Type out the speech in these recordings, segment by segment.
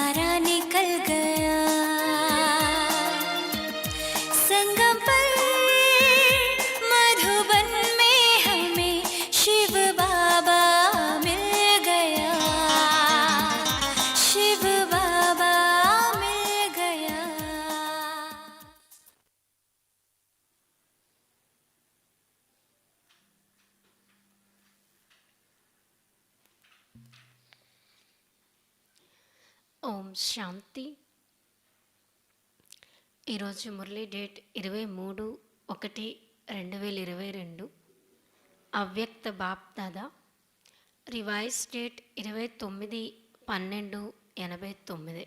सारा निकल गया। संगम पर मधुबन में हमें शिव बाबा मिल गया, शिव बाबा मिल गया। ఓం శాంతి. ఈరోజు మురళీ డేట్ 23/1/2022, అవ్యక్త బాప్ దాదా. Revise date 29/12/89.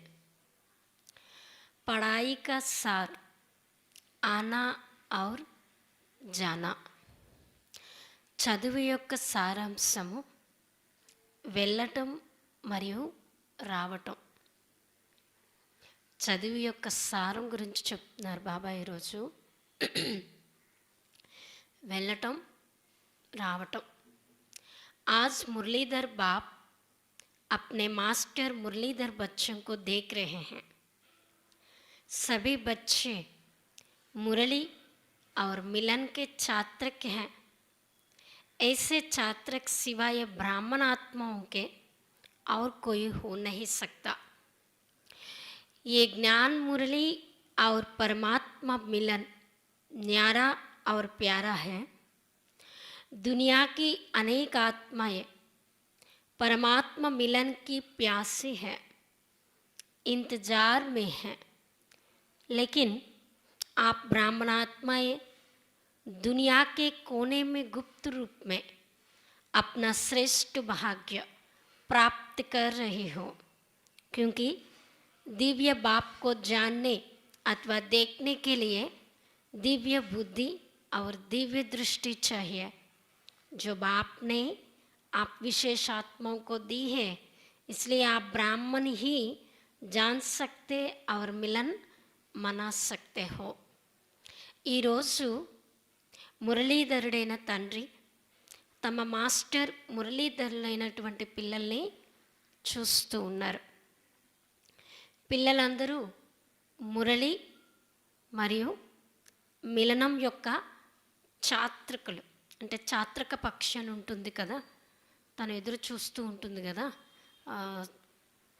పడాయి కా సార్, ఆనా ఔర్ జానా. చదువు యొక్క సారాంశము వెళ్ళటం మరియు రావటం. చదువు యొక్క సారం గురించి చెప్తున్నారు బాబా ఈరోజు. వెళ్ళటం, రావటం. आज मुरलीधर बाप अपने मास्टर मुरलीधर बच्चों को देख रहे हैं. सभी बच्चे मुरली और मिलन के छात्रक हैं. ऐसे छात्रक सिवाय ब्राह्मण आत्माओं के और कोई हो नहीं सकता. ये ज्ञान मुरली और परमात्मा मिलन न्यारा और प्यारा है. दुनिया की अनेक आत्माएं परमात्मा मिलन की प्यासी है, इंतजार में हैं. लेकिन आप ब्राह्मण आत्माएं दुनिया के कोने में गुप्त रूप में अपना श्रेष्ठ भाग्य प्राप्त कर रही हो, क्योंकि दिव्य बाप को जानने अथवा देखने के लिए दिव्य बुद्धि और दिव्य दृष्टि चाहिए, जो बाप ने आप विशेष आत्माओं को दी है. इसलिए आप ब्राह्मण ही जान सकते और मिलन मना सकते हो. ఈరోజు మురళీధరుడైన తండ్రి తమ మాస్టర్ మురళీధరులైనటువంటి పిల్లల్ని చూస్తూ ఉన్నారు. పిల్లలందరూ మురళి మరియు మిలనం యొక్క చాత్రికులు. అంటే చాత్రక పక్షి అని ఉంటుంది కదా, తను ఎదురు చూస్తూ ఉంటుంది కదా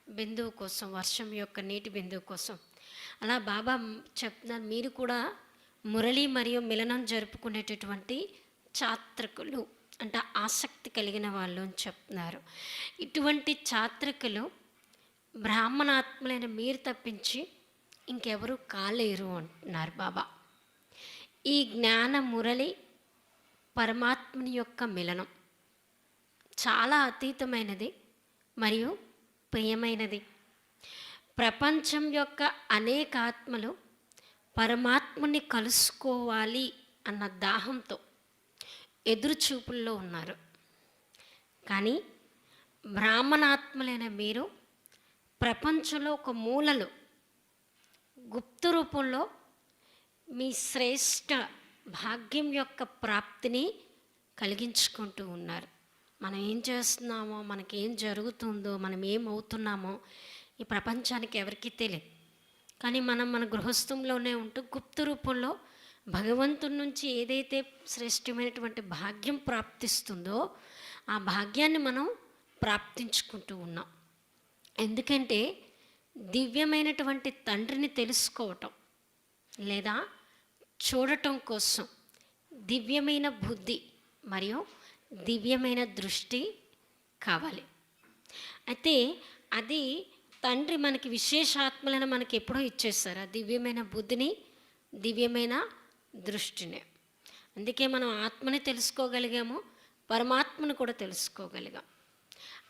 బిందువు కోసం, వర్షం యొక్క నీటి బిందువు కోసం. అలా బాబా చెప్తున్నారు, మీరు కూడా మురళి మరియు మిలనం జరుపుకునేటటువంటి చాత్రికులు, అంటే ఆసక్తి కలిగిన వాళ్ళు అని చెప్తున్నారు. ఇటువంటి చాత్రికులు బ్రాహ్మణాత్మలైన మీరు తప్పించి ఇంకెవరూ కాలేరు అంటున్నారు బాబా. ఈ జ్ఞాన మురళి పరమాత్మని యొక్క మిలనం చాలా అతీతమైనది మరియు ప్రియమైనది. ప్రపంచం యొక్క అనేక ఆత్మలు పరమాత్మని కలుసుకోవాలి అన్న దాహంతో ఎదురుచూపుల్లో ఉన్నారు. కానీ బ్రాహ్మణాత్మలైన మీరు ప్రపంచంలో ఒక మూలలో గుప్త రూపంలో మీ శ్రేష్ట భాగ్యం యొక్క ప్రాప్తిని కలిగించుకుంటూ ఉన్నారు. మనం ఏం చేస్తున్నామో, మనకేం జరుగుతుందో, మనం ఏమవుతున్నామో ఈ ప్రపంచానికి ఎవరికీ తెలియదు. కానీ మనం మన గృహస్థంలోనే ఉంటూ గుప్త రూపంలో భగవంతుడి నుంచి ఏదైతే శ్రేష్టమైనటువంటి భాగ్యం ప్రాప్తిస్తుందో ఆ భాగ్యాన్ని మనం ప్రాప్తించుకుంటూ ఉన్నాం. ఎందుకంటే దివ్యమైనటువంటి తండ్రిని తెలుసుకోవటం లేదా చూడటం కోసం దివ్యమైన బుద్ధి మరియు దివ్యమైన దృష్టి కావాలి. అయితే అది తండ్రి మనకి విశేషాత్మలను మనకి ఎప్పుడో ఇచ్చేస్తారు, ఆ దివ్యమైన బుద్ధిని, దివ్యమైన దృష్టిని. అందుకే మనం ఆత్మని తెలుసుకోగలిగాము, పరమాత్మను కూడా తెలుసుకోగలిగాం.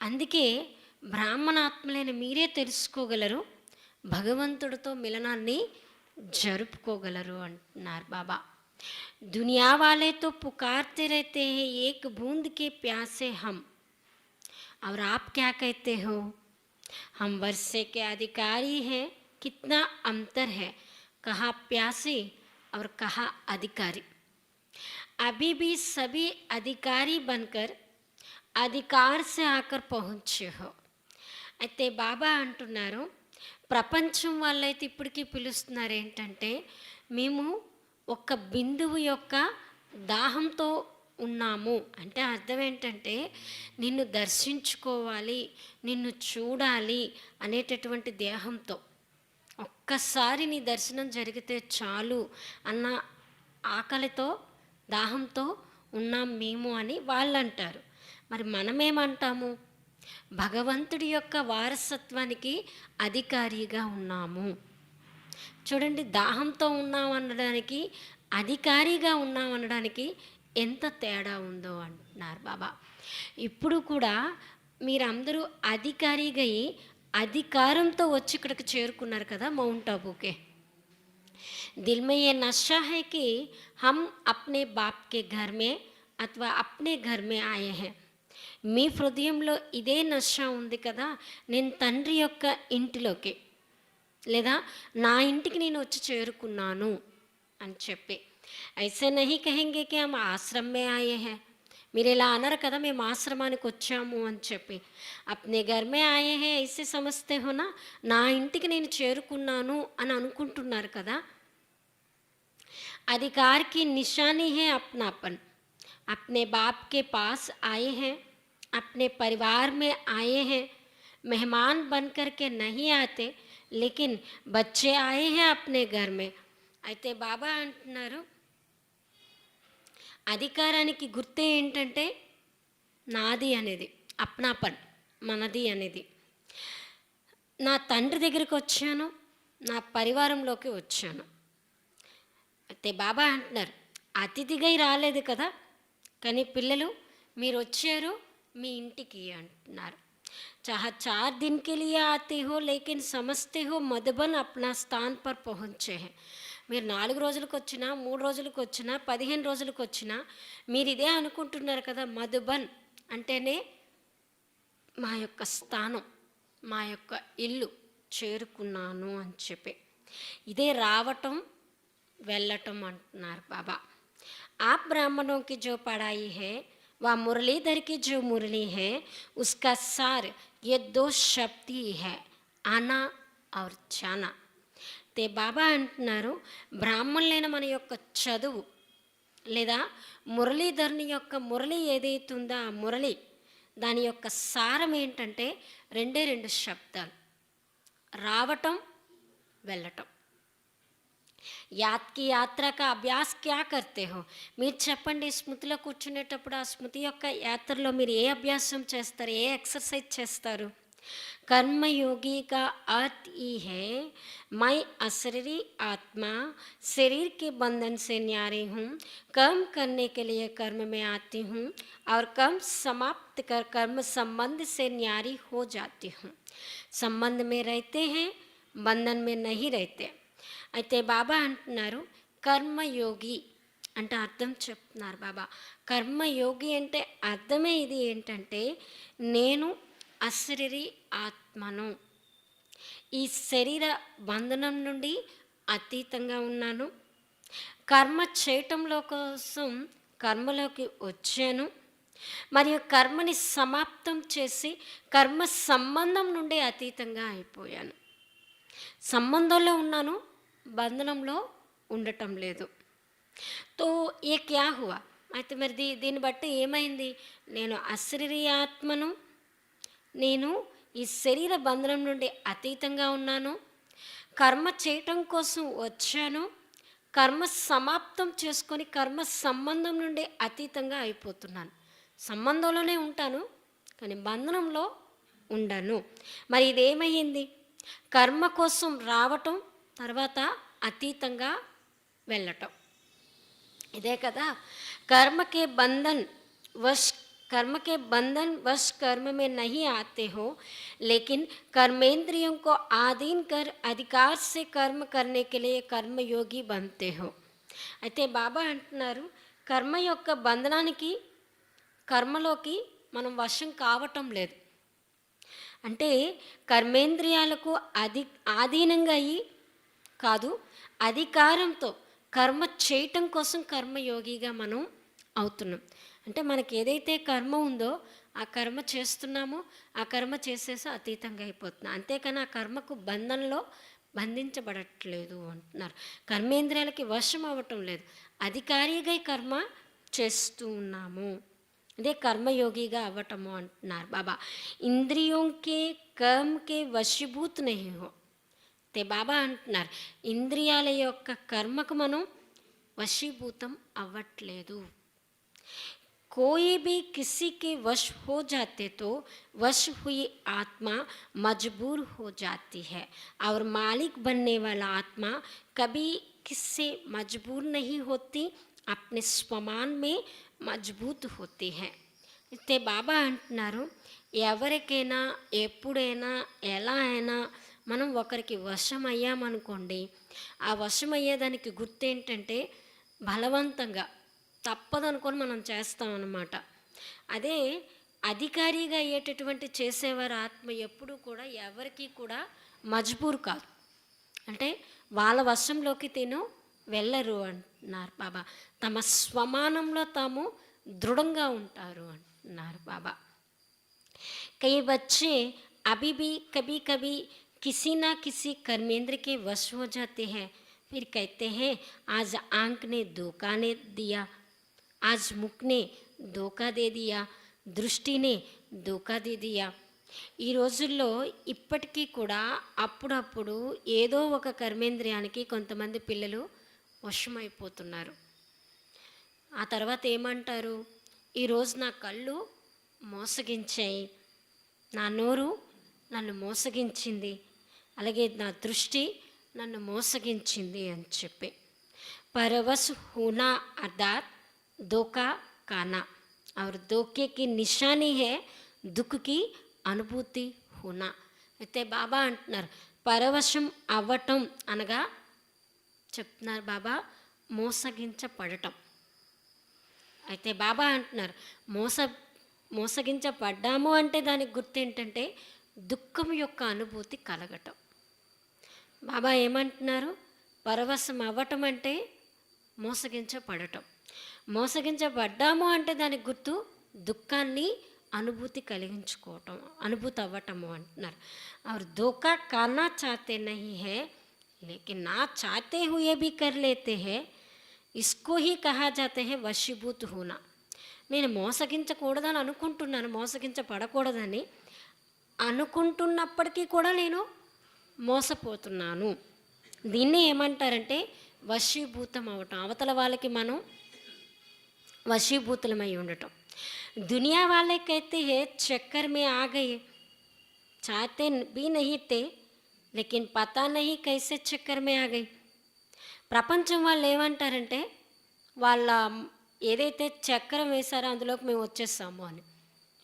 అందుకే బ్రాహ్మణాత్మలైన మీరే తెలుసుకోగలరు, భగవంతుడితో మిలనాన్ని జరుపుకోగలరు అంటున్నారు బాబా. दुनिया वाले तो पुकारते रहते हैं एक बूंद के प्यासे हम, और आप क्या कहते हो, हम वर्षे के अधिकारी हैं. कितना अंतर है, कहा प्यासे और कहा अधिकारी. अभी भी सभी अधिकारी बनकर अधिकार से आकर पहुँचे हो. అయితే బాబా అంటున్నారు, ప్రపంచం వాళ్ళైతే ఇప్పటికీ పిలుస్తున్నారు ఏంటంటే, మేము ఒక బిందువు యొక్క దాహంతో ఉన్నాము. అంటే అర్థం ఏంటంటే, నిన్ను దర్శించుకోవాలి, నిన్ను చూడాలి అనేటటువంటి దేహంతో. ఒక్కసారి నీ దర్శనం జరిగితే చాలు అన్న ఆకలితో, దాహంతో ఉన్నాం మేము అని వాళ్ళంటారు. మరి మనమేమంటాము? భగవంతుడి యొక్క వారసత్వానికి అధికారిగా ఉన్నాము. చూడండి, దాహంతో ఉన్నాం అనడానికి, అధికారిగా ఉన్నాం అనడానికి ఎంత తేడా ఉందో అంటున్నారు బాబా. ఇప్పుడు కూడా మీరందరూ అధికారిగా అయి అధికారంతో వచ్చి ఇక్కడికి చేరుకున్నారు కదా మౌంట్ ఆబూకే. दिल में ये नशा है कि हम अपने बाप के घर में అథవా అప్నే ఘర్ మే ఆయే హే. మీ హృదయంలో ఇదే నష ఉంది కదా, నేను తండ్రి యొక్క ఇంటిలోకి లేదా నా ఇంటికి నేను వచ్చి చేరుకున్నాను అని చెప్పి. ఐసే నహీ కహెంగే కి హమ్ ఆశ్రమ్ మే ఆయే హే. మీరు ఇలా అనరు కదా మేము ఆశ్రమానికి వచ్చాము అని చెప్పి. అప్నే ఘర్ మే ఆయే హే ఐసే సమస్తే హోనా, నా ఇంటికి నేను చేరుకున్నాను అని అనుకుంటున్నారు కదా. अधिकार की निशानी है अपनापन. अपने बाप के पास आए हैं, अपने परिवार में आए हैं. मेहमान बन कर के नहीं आते, लेकिन बच्चे आए हैं अपने घर में. అయితే బాబా అంటున్నారు, అధికారానికి గుర్తే ఏంటంటే నాది అనేది, అప్నాపన్ మనది అనేది. నా తండ్రి దగ్గరికి వచ్చాను, నా పరివారంలోకి వచ్చాను. అయితే బాబా అంటున్నారు, అతిథిగా రాలేదు కదా, కానీ పిల్లలు మీరు వచ్చారు మీ ఇంటికి అంటున్నారు. चाहे 4 दिन के लिए आते हो लेकिन समझते हो मधुबन अपना स्थान पर पहुँचे हैं. మీరు 4 రోజులకు వచ్చినా, 3 రోజులకు వచ్చినా, 15 రోజులకు వచ్చినా మీరు ఇదే అనుకుంటున్నారు కదా, మధుబన్ అంటేనే మా యొక్క స్థానం, మా యొక్క ఇల్లు చేరుకున్నాను అని చెప్పి. ఇదే రావటం వెళ్ళటం అంటున్నారు బాబా. आप ब्राह्मणों की जो पढ़ाई है वह मुरलीधर की जो मुरली है उसका सार ये 2 शब्द ही है, आना और जाना. ते బాబా అంటున్నారు, బ్రాహ్మణులైన మన యొక్క చదువు లేదా మురళీధరుని యొక్క మురళి ఏదైతుందో ఆ మురళి దాని యొక్క సారం ఏంటంటే 2 శబ్దాలు, రావటం వెళ్ళటం. యాద్ కి యాత్ర కా అభ్యాస్ క్యా కర్తే హో. మీరు చెప్పండి, స్మృతిలో కూర్చునేటప్పుడు ఆ స్మృతి యొక్క యాత్రలో మీరు ఏ అభ్యాసం చేస్తారు, ఏ ఎక్సర్సైజ్ చేస్తారు? कर्मयोगी का अर्थ ये है, मैं अशरीरी आत्मा शरीर के बंधन से न्यारी हूँ, कर्म करने के लिए कर्म में आती हूँ और कर्म समाप्त कर कर्म संबंध से न्यारी हो जाती हूँ. संबंध में रहते हैं, बंधन में नहीं रहते. అయితే బాబా అంటున్నారు, కర్మయోగి అంటే అర్థం చెప్తున్నారు బాబా. కర్మయోగి అంటే అర్థమే ఇది ఏంటంటే, నేను అశరీరి ఆత్మను, ఈ శరీర బంధనం నుండి అతీతంగా ఉన్నాను, కర్మ చేయటంలో కోసం కర్మలోకి వచ్చాను, మరియు కర్మని సమాప్తం చేసి కర్మ సంబంధం నుండి అతీతంగా అయిపోయాను. సంబంధంలో ఉన్నాను, బంధనంలో ఉండటం లేదు. తో ఏ క్యా హువా. అయితే మరి దీన్ని బట్టి ఏమైంది? నేను అశరీరి ఆత్మను, నేను ఈ శరీర బంధనం నుండి అతీతంగా ఉన్నాను, కర్మ చేయటం కోసం వచ్చాను, కర్మ సమాప్తం చేసుకొని కర్మ సంబంధం నుండి అతీతంగా అయిపోతున్నాను. సంబంధంలోనే ఉంటాను కానీ బంధనంలో ఉండను. మరి ఇదేమైంది? కర్మ కోసం రావటం, తర్వాత అతీతంగా వెళ్ళటం. ఇదే కదా कर्म के बंधन वश कर्म में नहीं आते हो, लेकिन कर्मेंद्रियों को आधीन कर अधिकार से कर्म करने के लिए कर्मयोगी बनते हो. అయితే బాబా అంటున్నారు, కర్మ యొక్క బంధనానికి, కర్మలోకి మనం వశం కావటం లేదు. అంటే కర్మేంద్రియాలకు ఆధీనంగా అయ్యి కాదు, అధికారంతో కర్మ చేయటం కోసం కర్మయోగిగా మనం అవుతున్నాం. అంటే మనకి ఏదైతే కర్మ ఉందో ఆ కర్మ చేస్తున్నాము, ఆ కర్మ చేసేసి అతీతంగా అయిపోతున్నాం. అంతేకాని ఆ కర్మకు బంధంలో బంధించబడట్లేదు అంటున్నారు. కర్మేంద్రియాలకి వశం అవ్వటం లేదు, అధికారిగా ఈ కర్మ చేస్తూ ఉన్నాము. ఇదే కర్మయోగిగా అవ్వటము అంటున్నారు బాబా. ఇంద్రియోంకే కర్మకే వశీభూత్ నహీ హో. తే బాబా అంటున్నారు, ఇంద్రియాల యొక్క కర్మకు మనం వశీభూతం అవ్వట్లేదు. कोई भी किसी के वश हो जाते तो वश हुई आत्मा मजबूर हो जाती है, और मालिक बनने वाला आत्मा कभी किससे मजबूर नहीं होती, अपने स्वमान में मजबूत होती है. అయితే బాబా అంటున్నారు, ఎవరికైనా ఎప్పుడైనా ఎలా అయినా మనం ఒకరికి వశం అయ్యామనుకోండి, ఆ వశం అయ్యేదానికి గుర్తేంటంటే బలవంతంగా తప్పదనుకొని మనం చేస్తామన్నమాట. అదే అధికారిగా అయ్యేటటువంటి చేసేవారు ఆత్మ ఎప్పుడూ కూడా ఎవరికి కూడా మజ్బూర్ కాదు, అంటే వాళ్ళ వశంలోకి తిను వెళ్ళరు అంటున్నారు బాబా. తమ స్వమానంలో తాము దృఢంగా ఉంటారు అంటున్నారు బాబా. कई बच्चे अभी भी कभी कभी किसी ना किसी कर्मेंद्र के वश हो जाते हैं, फिर कहते हैं आज आंख ने धोखा ने दिया, आज मुख ने धोखा दे दिया, దృష్టినే ధోకా దే దియా. ఈ రోజుల్లో ఇప్పటికీ కూడా అప్పుడప్పుడు ఏదో ఒక కర్మేంద్రియానికి కొంతమంది పిల్లలు వశమైపోతున్నారు. ఆ తర్వాత ఏమంటారు, ఈరోజు నా కళ్ళు మోసగించాయి, నా నోరు నన్ను మోసగించింది, అలాగే నా దృష్టి నన్ను మోసగించింది అని చెప్పి. పరవశ హోనా అర్థాత్ ధోకా కానా, और धोखे की निशानी है दुख की అనుభూతి హోనా. అయితే బాబా అంటున్నారు, పరవశం అవ్వటం అనగా చెప్తున్నారు బాబా మోసగించబడటం. అయితే బాబా అంటున్నారు, మోసగించబడ్డాము అంటే దానికి గుర్తు ఏంటంటే దుఃఖం యొక్క అనుభూతి కలగటం. బాబా ఏమంటున్నారు, పరవశం అవ్వటం అంటే మోసగించబడటం, మోసగించబడ్డాము అంటే దానికి గుర్తు దుఃఖాన్ని అనుభూతి కలిగించుకోవటం, అనుభూతి అవ్వటము అంటున్నారు. और धोखा करना चाहते नहीं है लेकिन ना चाहते हुए भी कर लेते हैं, इसको ही कहा जाते हैं वशीभूत होना. నేను మోసగించకూడదని అనుకుంటున్నాను, మోసగించబడకూడదని అనుకుంటున్నప్పటికీ కూడా నేను మోసపోతున్నాను. దీన్ని ఏమంటారంటే వశీభూతం అవ్వటం, అవతల వాళ్ళకి మనం వశీభూతులమై ఉండటం. दुनिया वाले कहते हैं चक्कर में आ गए, चाहते भी नहीं थे लेकिन पता नहीं कैसे चक्कर में आ गई. ప్రపంచం వాళ్ళు ఏమంటారంటే వాళ్ళ ఏదైతే చక్రం వేశారో అందులోకి మేము వచ్చేస్తాము అని,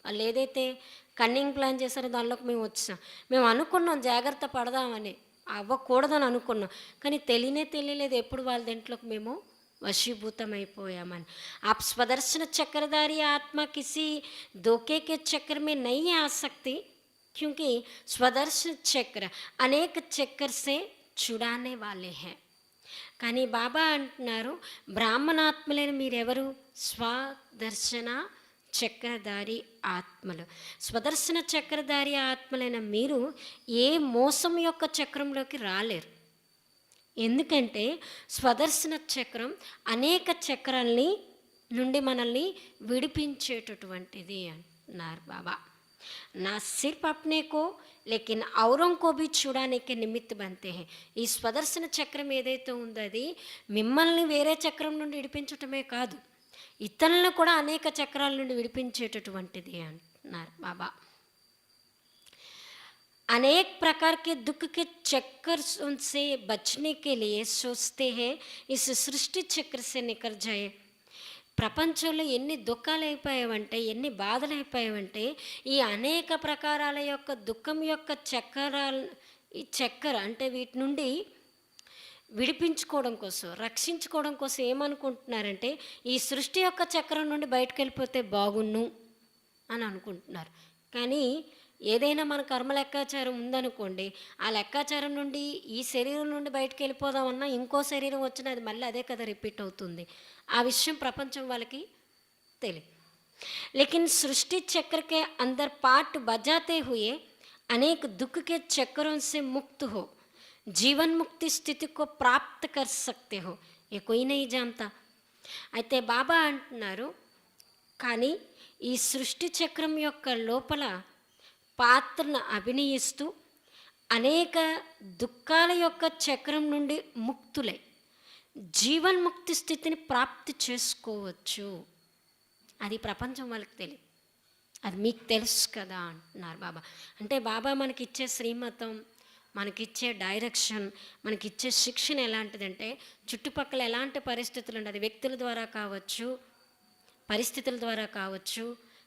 వాళ్ళు ఏదైతే కన్నింగ్ ప్లాన్ చేశారో దానిలోకి మేము వచ్చాం, మేము అనుకున్నాం జాగ్రత్త పడదామని, అవ్వకూడదని అనుకున్నాం, కానీ తెలియలేదు ఎప్పుడు వాళ్ళ దీంట్లోకి మేము वशीभूतमैपोयामन. आप स्वदर्शन चक्रधारी आत्मा किसी धोखे के चक्र में नहीं आ सकती, क्योंकि स्वदर्शन चक्र अनेक चक्र से छुड़ाने वाले हैं. కానీ బాబా అంటున్నారు, బ్రాహ్మణాత్మలైన మీరెవరు, స్వదర్శన చక్రధారి ఆత్మలు. స్వదర్శన చక్రధారి ఆత్మలైన మీరు ఏ మోసం యొక్క చక్రంలోకి రాలేరు. ఎందుకంటే స్వదర్శన చక్రం అనేక చక్రాల్ని నుండి మనల్ని విడిపించేటటువంటిది అంటున్నారు బాబా. నా సిర్ఫ్ అప్నే కో లేకిన్ ఔరోं को भी छुड़ाने के निमित्त बनते हैं. ఈ స్వదర్శన చక్రం ఏదైతే ఉందో అది మిమ్మల్ని వేరే చక్రం నుండి విడిపించటమే కాదు, ఇతరులను కూడా అనేక చక్రాల నుండి విడిపించేటటువంటిది అంటున్నారు బాబా. अनेक प्रकार के दुख के चक्कर से बचने के लिए सोचते हैं इस सृष्टि चक्र से निकल जाए. ప్రపంచంలో ఎన్ని దుఃఖాలు అయిపోయావంటే, ఎన్ని బాధలు అయిపోయావంటే, ఈ అనేక ప్రకారాల యొక్క దుఃఖం యొక్క చక్రాలు, ఈ చక్కెర అంటే వీటి నుండి విడిపించుకోవడం కోసం, రక్షించుకోవడం కోసం ఏమనుకుంటున్నారంటే ఈ సృష్టి యొక్క చక్రం నుండి బయటకు వెళ్ళిపోతే బాగున్ను అని అనుకుంటున్నారు. కానీ ఏదైనా మన కర్మ లెక్కాచారం ఉందనుకోండి, ఆ లెక్కాచారం నుండి ఈ శరీరం నుండి బయటకు వెళ్ళిపోదామన్నా ఇంకో శరీరం వచ్చినా అది మళ్ళీ అదే కదా రిపీట్ అవుతుంది. ఆ విషయం ప్రపంచం వాళ్ళకి తెలియదు. लेकिन सृष्टि चक्र के अंदर पाट बजाते हुए अनेक दुख के चक्रों से मुक्त हो, जीवन मुक्ति స్థితి को प्राप्त कर सकते हो, ये कोई नहीं जानता. అయితే బాబా అంటున్నారు, కానీ ఈ సృష్టి చక్రం యొక్క లోపల పాత్రను అభినయిస్తూ అనేక దుఃఖాల యొక్క చక్రం నుండి ముక్తులై జీవన్ముక్తి స్థితిని ప్రాప్తి చేసుకోవచ్చు. అది ప్రపంచం వాళ్ళకి తెలియదు, అది మీకు తెలుసు కదా అంటున్నారు బాబా. అంటే బాబా మనకిచ్చే శ్రీమతం, మనకిచ్చే డైరెక్షన్, మనకిచ్చే శిక్షణ ఎలాంటిదంటే చుట్టుపక్కల ఎలాంటి పరిస్థితులు ఉండే, అది వ్యక్తుల ద్వారా కావచ్చు, పరిస్థితుల ద్వారా కావచ్చు,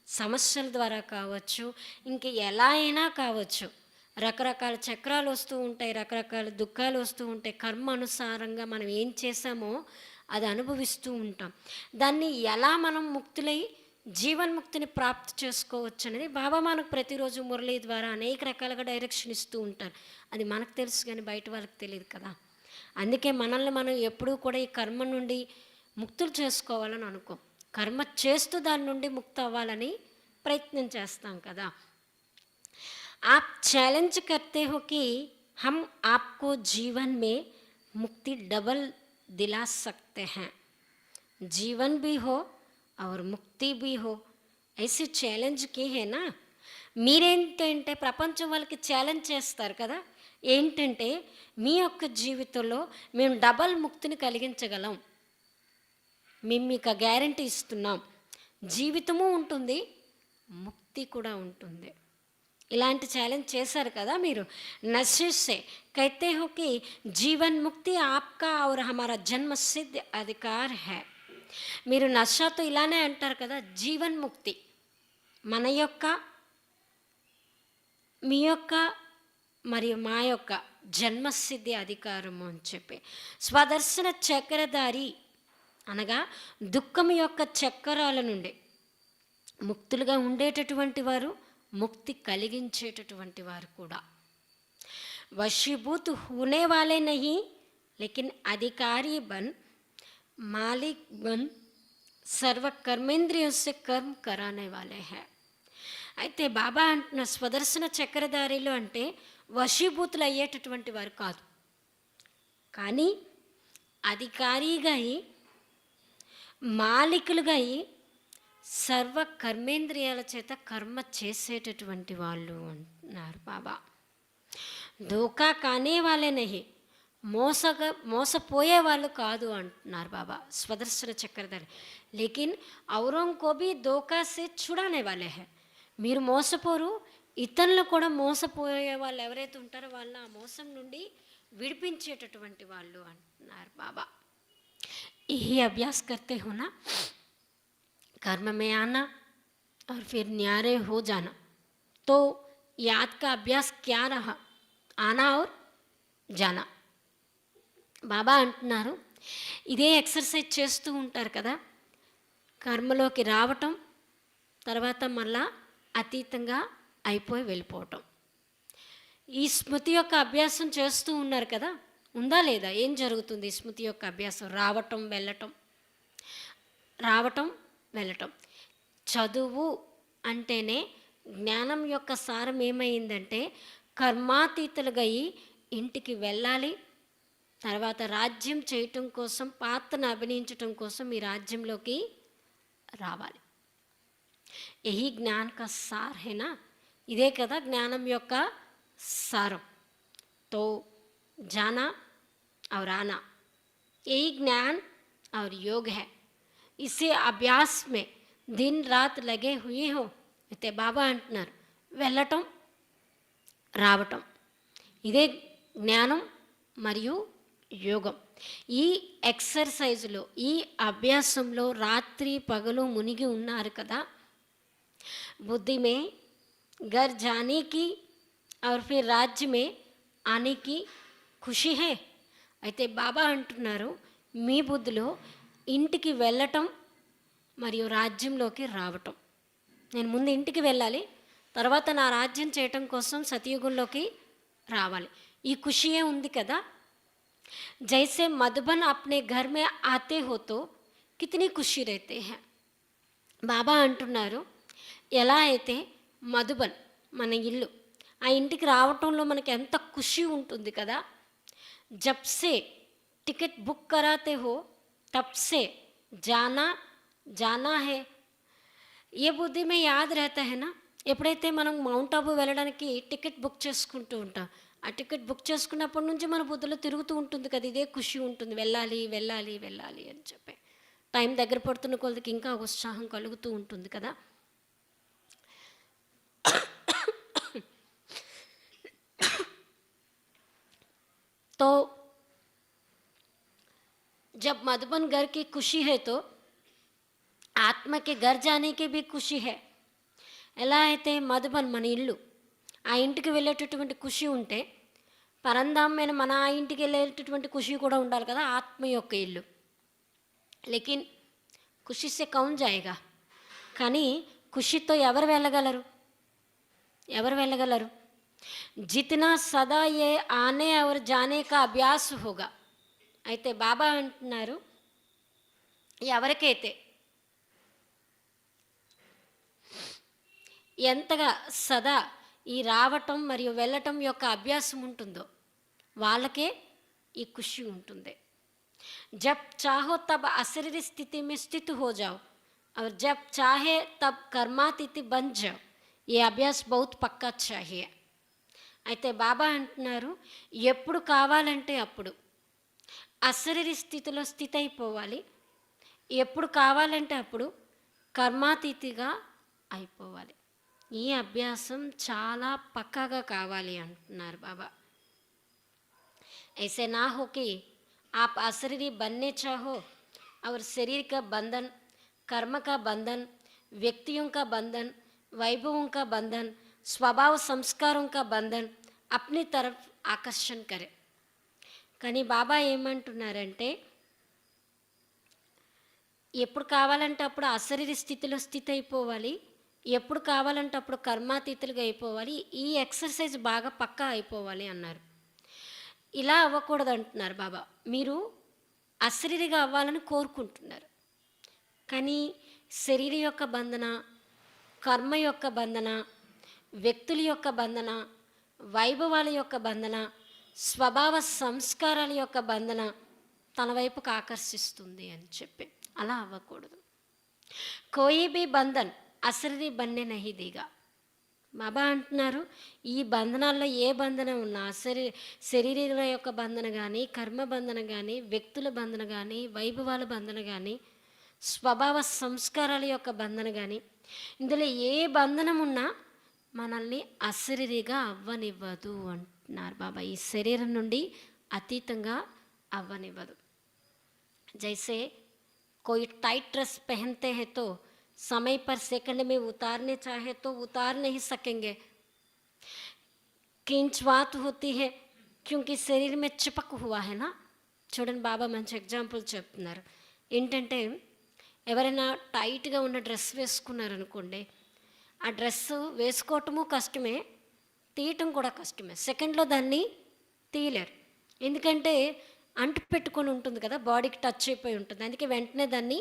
సమస్యల ద్వారా కావచ్చు, ఇంక ఎలా అయినా కావచ్చు. రకరకాల చక్రాలు వస్తూ ఉంటాయి, రకరకాల దుఃఖాలు వస్తూ ఉంటాయి. కర్మ అనుసారంగా మనం ఏం చేసామో అది అనుభవిస్తూ ఉంటాం. దాన్ని ఎలా మనం ముక్తులై జీవన్ముక్తిని ప్రాప్తి చేసుకోవచ్చు అనేది బాబా మనకు ప్రతిరోజు మురళి ద్వారా అనేక రకాలుగా డైరెక్షన్ ఇస్తూ ఉంటారు. అది మనకు తెలుసు కానీ బయట వాళ్ళకి తెలియదు కదా. అందుకే మనల్ని మనం ఎప్పుడూ కూడా ఈ కర్మ నుండి ముక్తులు చేసుకోవాలని అనుకో, కర్మ చేస్తూ దాని నుండి ముక్తి అవ్వాలని ప్రయత్నం చేస్తాం కదా. आप चैलेंज करते हो कि हम आपको जीवन में मुक्ति डबल दिला सकते हैं, जीवन भी हो और मुक्ति भी हो, ऐसे ఛాలెంజ్ की है ना. మీరేంటంటే ప్రపంచం వాళ్ళకి ఛాలెంజ్ చేస్తారు కదా, ఏంటంటే మీ యొక్క జీవితంలో మేము డబల్ ముక్తిని కలిగించగలం, మేము మీకు గ్యారంటీ ఇస్తున్నాం, జీవితము ఉంటుంది, ముక్తి కూడా ఉంటుంది. ఇలాంటి ఛాలెంజ్ చేశారు కదా మీరు. నशे से कहते हो कि जीवन मुक्ति आपका और हमारा जन्म सिद्ध अधिकार है. మీరు నషతో ఇలానే అంటారు కదా, జీవన్ ముక్తి మన యొక్క, మీ యొక్క మరియు మా యొక్క జన్మసిద్ధి అధికారము అని చెప్పి. స్వదర్శన చక్రధారి అనగా దుఃఖం యొక్క చక్రాల నుండి ముక్తులుగా ఉండేటటువంటి వారు, मुक्ति కలిగించేటటువంటి వారు కూడా. वशीभूत होने वाले नहीं लेकिन अधिकारी बन, मालिक बन, सर्व कर्मेंद्रियों से कर्म कराने वाले हैं. అయితే బాబా అంటున్న స్వదర్శన చక్రధారిలో అంటే వశీభూతులు అయ్యేటటువంటి వారు కాదు, కానీ అధికారిగా అయి, మాలికులుగా అయి, సర్వ కర్మేంద్రియాల చేత కర్మ చేసేటటువంటి వాళ్ళు అంటున్నారు బాబా. ధోకా కానే వాళ్ళే నహి, మోసపోయే వాళ్ళు కాదు అంటున్నారు బాబా స్వదర్శన చక్రధారి. లేకిన్ ఔరోं को भी धोखा से छुड़ाने वाले हैं. మీరు మోసపోరు, ఇతరులు కూడా మోసపోయే వాళ్ళు ఎవరైతే ఉంటారో వాళ్ళని ఆ మోసం నుండి విడిపించేటటువంటి వాళ్ళు అంటున్నారు బాబా. यही अभ्यास करते हो ना, कर्म में आना और फिर न्यारे हो जाना. तो याद का अभ्यास क्या रहा, आना और जाना. బాబా అంటున్నారు, ఇదే ఎక్సర్సైజ్ చేస్తూ ఉంటారు కదా, కర్మలోకి రావటం, తర్వాత మళ్ళా అతీతంగా అయిపోయి వెళ్ళిపోవటం. ఈ స్మృతి యొక్క అభ్యాసం చేస్తూ ఉన్నారు కదా, ఉందా లేదా? ఏం జరుగుతుంది ఈ స్మృతి యొక్క అభ్యాసం? రావటం వెళ్ళటం, రావటం వెళ్ళటం. చదువు అంటేనే జ్ఞానం యొక్క సారం ఏమైందంటే కర్మాతీతులుగా అయ్యి ఇంటికి వెళ్ళాలి, తర్వాత రాజ్యం చేయటం కోసం, పాత్రను అభినయించటం కోసం ఈ రాజ్యంలోకి రావాలి. యహీ జ్ఞాన్ కా సార్ హేనా, ఇదే కదా జ్ఞానం యొక్క సారం. తో జానా और आना, यही ज्ञान और योग है. इसे अभ्यास में दिन रात लगे हुए हो. అయితే బాబా అంటున్నారు, వెళ్ళటం రావటం ఇదే జ్ఞానం మరియు యోగం. ఈ ఎక్సర్సైజ్లో, ఈ అభ్యాసంలో రాత్రి పగలు మునిగి ఉన్నారు కదా. बुद्धि में घर जाने की और फिर राज्य में आने की ఖుషి హే. అయితే బాబా అంటున్నారు, మీ బుద్ధిలో ఇంటికి వెళ్ళటం మరియు రాజ్యంలోకి రావటం. నేను ముందు ఇంటికి వెళ్ళాలి, తర్వాత నా రాజ్యం చేయటం కోసం సతయుగంలోకి రావాలి, ఈ ఖుషియే ఉంది కదా. జైసే మధుబన్ అప్నే ఘర్ మే ఆతే హో తో కితనీ ఖుషి रहते हैं. బాబా అంటున్నారు, ఎలా అయితే మధుబన్ మన ఇల్లు, ఆ ఇంటికి రావటంలో మనకి ఎంత ఖుషి ఉంటుంది కదా. జబ్ సే టికెట్ బుక్ కరాతే హో తబ్ సే జానా జానా హే, ఏ బుద్ధి మే యాద్ रहता है ना. ఎప్పుడైతే మనం మౌంట్ ఆబు వెళ్ళడానికి టికెట్ బుక్ చేసుకుంటూ ఉంటాం, ఆ టికెట్ బుక్ చేసుకున్నప్పటి నుంచి మన బుద్ధిలో తిరుగుతూ ఉంటుంది కదా, ఇదే ఖుషి ఉంటుంది, వెళ్ళాలి వెళ్ళాలి వెళ్ళాలి అని చెప్పి. టైం దగ్గర పడుతున్న కొలదికి ఇంకా ఉత్సాహం కలుగుతూ ఉంటుంది కదా. तो जब मधुबन घर की खुशी है तो ఆత్మ के घर जाने की भी खुशी है. ఎలా అయితే మధుబన్ మన ఇల్లు, ఆ ఇంటికి వెళ్ళేటటువంటి ఖుషి ఉంటే పరంధామైన మన ఆ ఇంటికి వెళ్ళేటటువంటి ఖుషి కూడా ఉండాలి కదా, ఆత్మ యొక్క ఇల్లు. లేకిన్ ఖుషి సే కౌన్ జాయేగా, కానీ ఖుషితో ఎవరు వెళ్ళగలరు, ఎవరు వెళ్ళగలరు? జితనా సదా ఏ ఆనే और जाने का अभ्यास होगा. అయితే బాబా అంటున్నారు, ఎవరికైతే ఎంతగా సదా ఈ రావటం మరియు వెళ్ళటం యొక్క అభ్యాసం ఉంటుందో వాళ్ళకే ఈ ఖుషి ఉంటుంది. జబ్ చాహో తబ్ అశరీరి స్థితి మే స్థిత్ హో జాओ और जब चाहे तब कर्मातीति बन जाओ. ये अभ्यास बहुत पक्का चाहिए. అయితే బాబా అంటున్నారు, ఎప్పుడు కావాలంటే అప్పుడు అశరీరి స్థితిలో స్థితి అయిపోవాలి, ఎప్పుడు కావాలంటే అప్పుడు కర్మాతీతిగా అయిపోవాలి. ఈ అభ్యాసం చాలా పక్కాగా కావాలి అంటున్నారు బాబా. ऐसे ना हो कि आप अशरीरी बनने चाहो और शरीर का बंधन, कर्म का बंधन, व्यक्तियों का बंधन, वैभवों का बंधन, स्वभाव संस्कारों का बंधन अपनी तरफ आकर्षण करे. కానీ బాబా ఏమంటున్నారంటే, ఎప్పుడు కావాలంటే అప్పుడు అశరీరి స్థితిలో స్థితి అయిపోవాలి, ఎప్పుడు కావాలంటే అప్పుడు కర్మాతీతులుగా అయిపోవాలి, ఈ ఎక్సర్సైజ్ బాగా పక్కా అయిపోవాలి అన్నారు. ఇలా అవ్వకూడదు అంటున్నారు బాబా. మీరు అశరీరిగా అవ్వాలని కోరుకుంటున్నారు, కానీ శరీర యొక్క బంధన, కర్మ యొక్క బంధన, వ్యక్తుల యొక్క బంధన, వైభవాల యొక్క బంధన, స్వభావ సంస్కారాల యొక్క బంధన తన వైపుకు ఆకర్షిస్తుంది అని చెప్పి. అలా అవ్వకూడదు. కోయి బి బంధన్ అశరీరి బన్నే నహీ దేగా. బాబా అంటున్నారు, ఈ బంధనాల్లో ఏ బంధనం ఉన్నా, శరీరాల యొక్క బంధన కానీ, కర్మ బంధన కానీ, వ్యక్తుల బంధన కానీ, వైభవాల బంధన కానీ, స్వభావ సంస్కారాల యొక్క బంధన కానీ, ఇందులో ఏ బంధనం ఉన్నా మనల్ని అశరీరిగా అవ్వనివ్వదు అంటున్నారు బాబా. ఈ శరీరం నుండి అతీతంగా అవ్వనివ్వదు. జైసే कोई टाइट ड्रेस पहनते हैं तो समय पर सेकंड में उतारने चाहे तो उतार नहीं सकेंगे, खींचवात होती है क्योंकि शरीर में चिपक हुआ है ना. చూడండి బాబా మంచి ఎగ్జాంపుల్ చెప్తున్నారు. ఏంటంటే, ఎవరైనా టైట్గా ఉన్న డ్రెస్ వేసుకున్నారనుకోండి, ఆ డ్రెస్ వేసుకోవటము కష్టమే, తీయటం కూడా కష్టమే. సెకండ్లో దాన్ని తీయలేరు, ఎందుకంటే అంటు పెట్టుకొని ఉంటుంది కదా, బాడీకి టచ్ అయిపోయి ఉంటుంది, అందుకే వెంటనే దాన్ని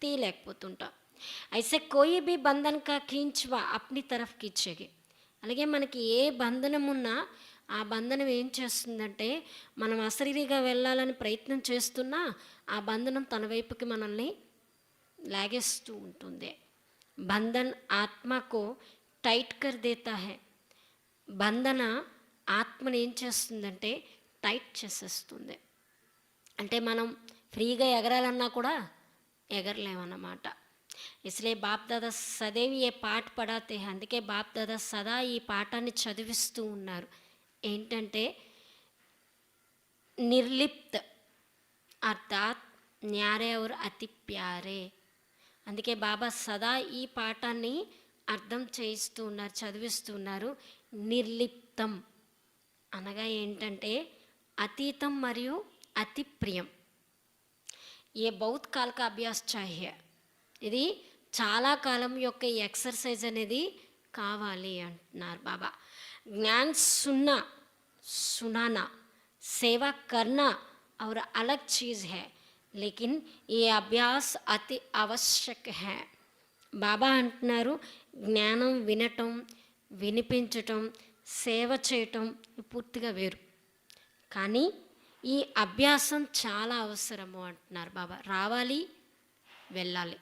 తీయలేకపోతుంటాం. అయితే కోయి బి బంధన్ కా ఖీంచ్వా అప్ని తరఫ్ ఖీంచేగి. అలాగే మనకి ఏ బంధనం ఉన్నా ఆ బంధనం ఏం చేస్తుందంటే, మనం అశరీరిగా వెళ్ళాలని ప్రయత్నం చేస్తున్నా ఆ బంధనం తన వైపుకి మనల్ని లాగేస్తూ ఉంటుంది. బంధన్ ఆత్మకు టైట్ కర్ దేతా హై. బంధన ఆత్మని ఏం చేస్తుందంటే టైట్ చేసేస్తుంది. అంటే మనం ఫ్రీగా ఎగరాలన్నా కూడా ఎగరలేమన్నమాట. ఇస్లే బాప్ దాదా సदैव ఏ పాట పడాతే. అందుకే బాప్ దాదా సదా ఈ పాఠాన్ని చదివిస్తూ ఉన్నారు. ఏంటంటే, నిర్లిప్త్ అర్థాత్ న్యారే ఔర్ అతి ప్యారే. అందుకే బాబా సదా ఈ పాఠాన్ని అర్థం చేయిస్తూ ఉన్నారు, చదివిస్తూ ఉన్నారు. నిర్లిప్తం అనగా ఏంటంటే అతీతం మరియు అతి ప్రియం. ఏ బౌత్ కాల కా అభ్యాస్ చాహియే. ఇది చాలా కాలం యొక్క ఈ ఎక్సర్సైజ్ అనేది కావాలి అంటున్నారు బాబా. జ్ఞాన్ సున్నా సునానా సేवा करना और अलग चीज़ है, लेकिन ये अभ्यास अति आवश्यक है. బాబా అంటున్నారు, జ్ఞానం వినటం, వినిపించటం, సేవ చేయటం పూర్తిగా వేరు. కానీ ఈ అభ్యాసం చాలా అవసరము అంటున్నారు బాబా. రావాలి, వెళ్ళాలి.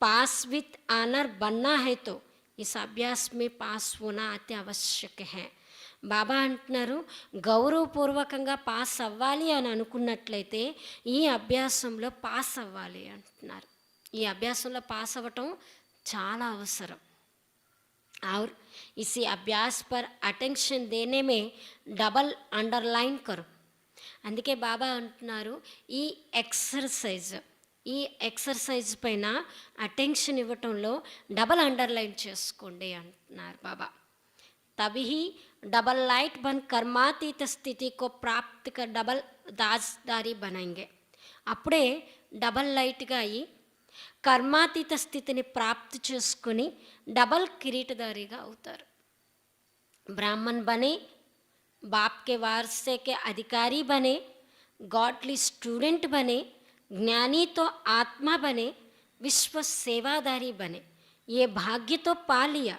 Pass with honour Banna high తో ఇస్ అభ్యాస్ మే పాస్ హోనా అతి ఆవశ్యక హై. బాబా అంటున్నారు, గౌరవపూర్వకంగా పాస్ అవ్వాలి అని అనుకున్నట్లయితే ఈ అభ్యాసంలో పాస్ అవ్వాలి అంటున్నారు. ఈ అభ్యాసంలో పాస్ అవ్వటం చాలా అవసరం. और इसी अभ्यास पर अटेंशन देने में डबल अंडरलाइन करो. అందుకే బాబా అంటున్నారు, ఈ ఎక్సర్సైజ్ పైన అటెన్షన్ ఇవ్వటంలో డబల్ అండర్లైన్ చేసుకోండి అంటున్నారు బాబా. तभी डबल लाइट बन कर्मातीत स्थिति को प्राप्त कर डबल दाजदारी बनाएंगे. అప్పుడే డబల్ లైట్గా అయ్యి కర్మాతీత స్థితిని ప్రాప్తి చేసుకుని డబల్ కిరీటదారిగా అవుతారు. బ్రాహ్మణ్ బనే, బాప్ के वारसे के अधिकारी बने, गॉडली स्टूडेंट बने, ज्ञानी तो आत्मा बने, विश्व सेवादारी बने. ये भाग्य तो पा लिया,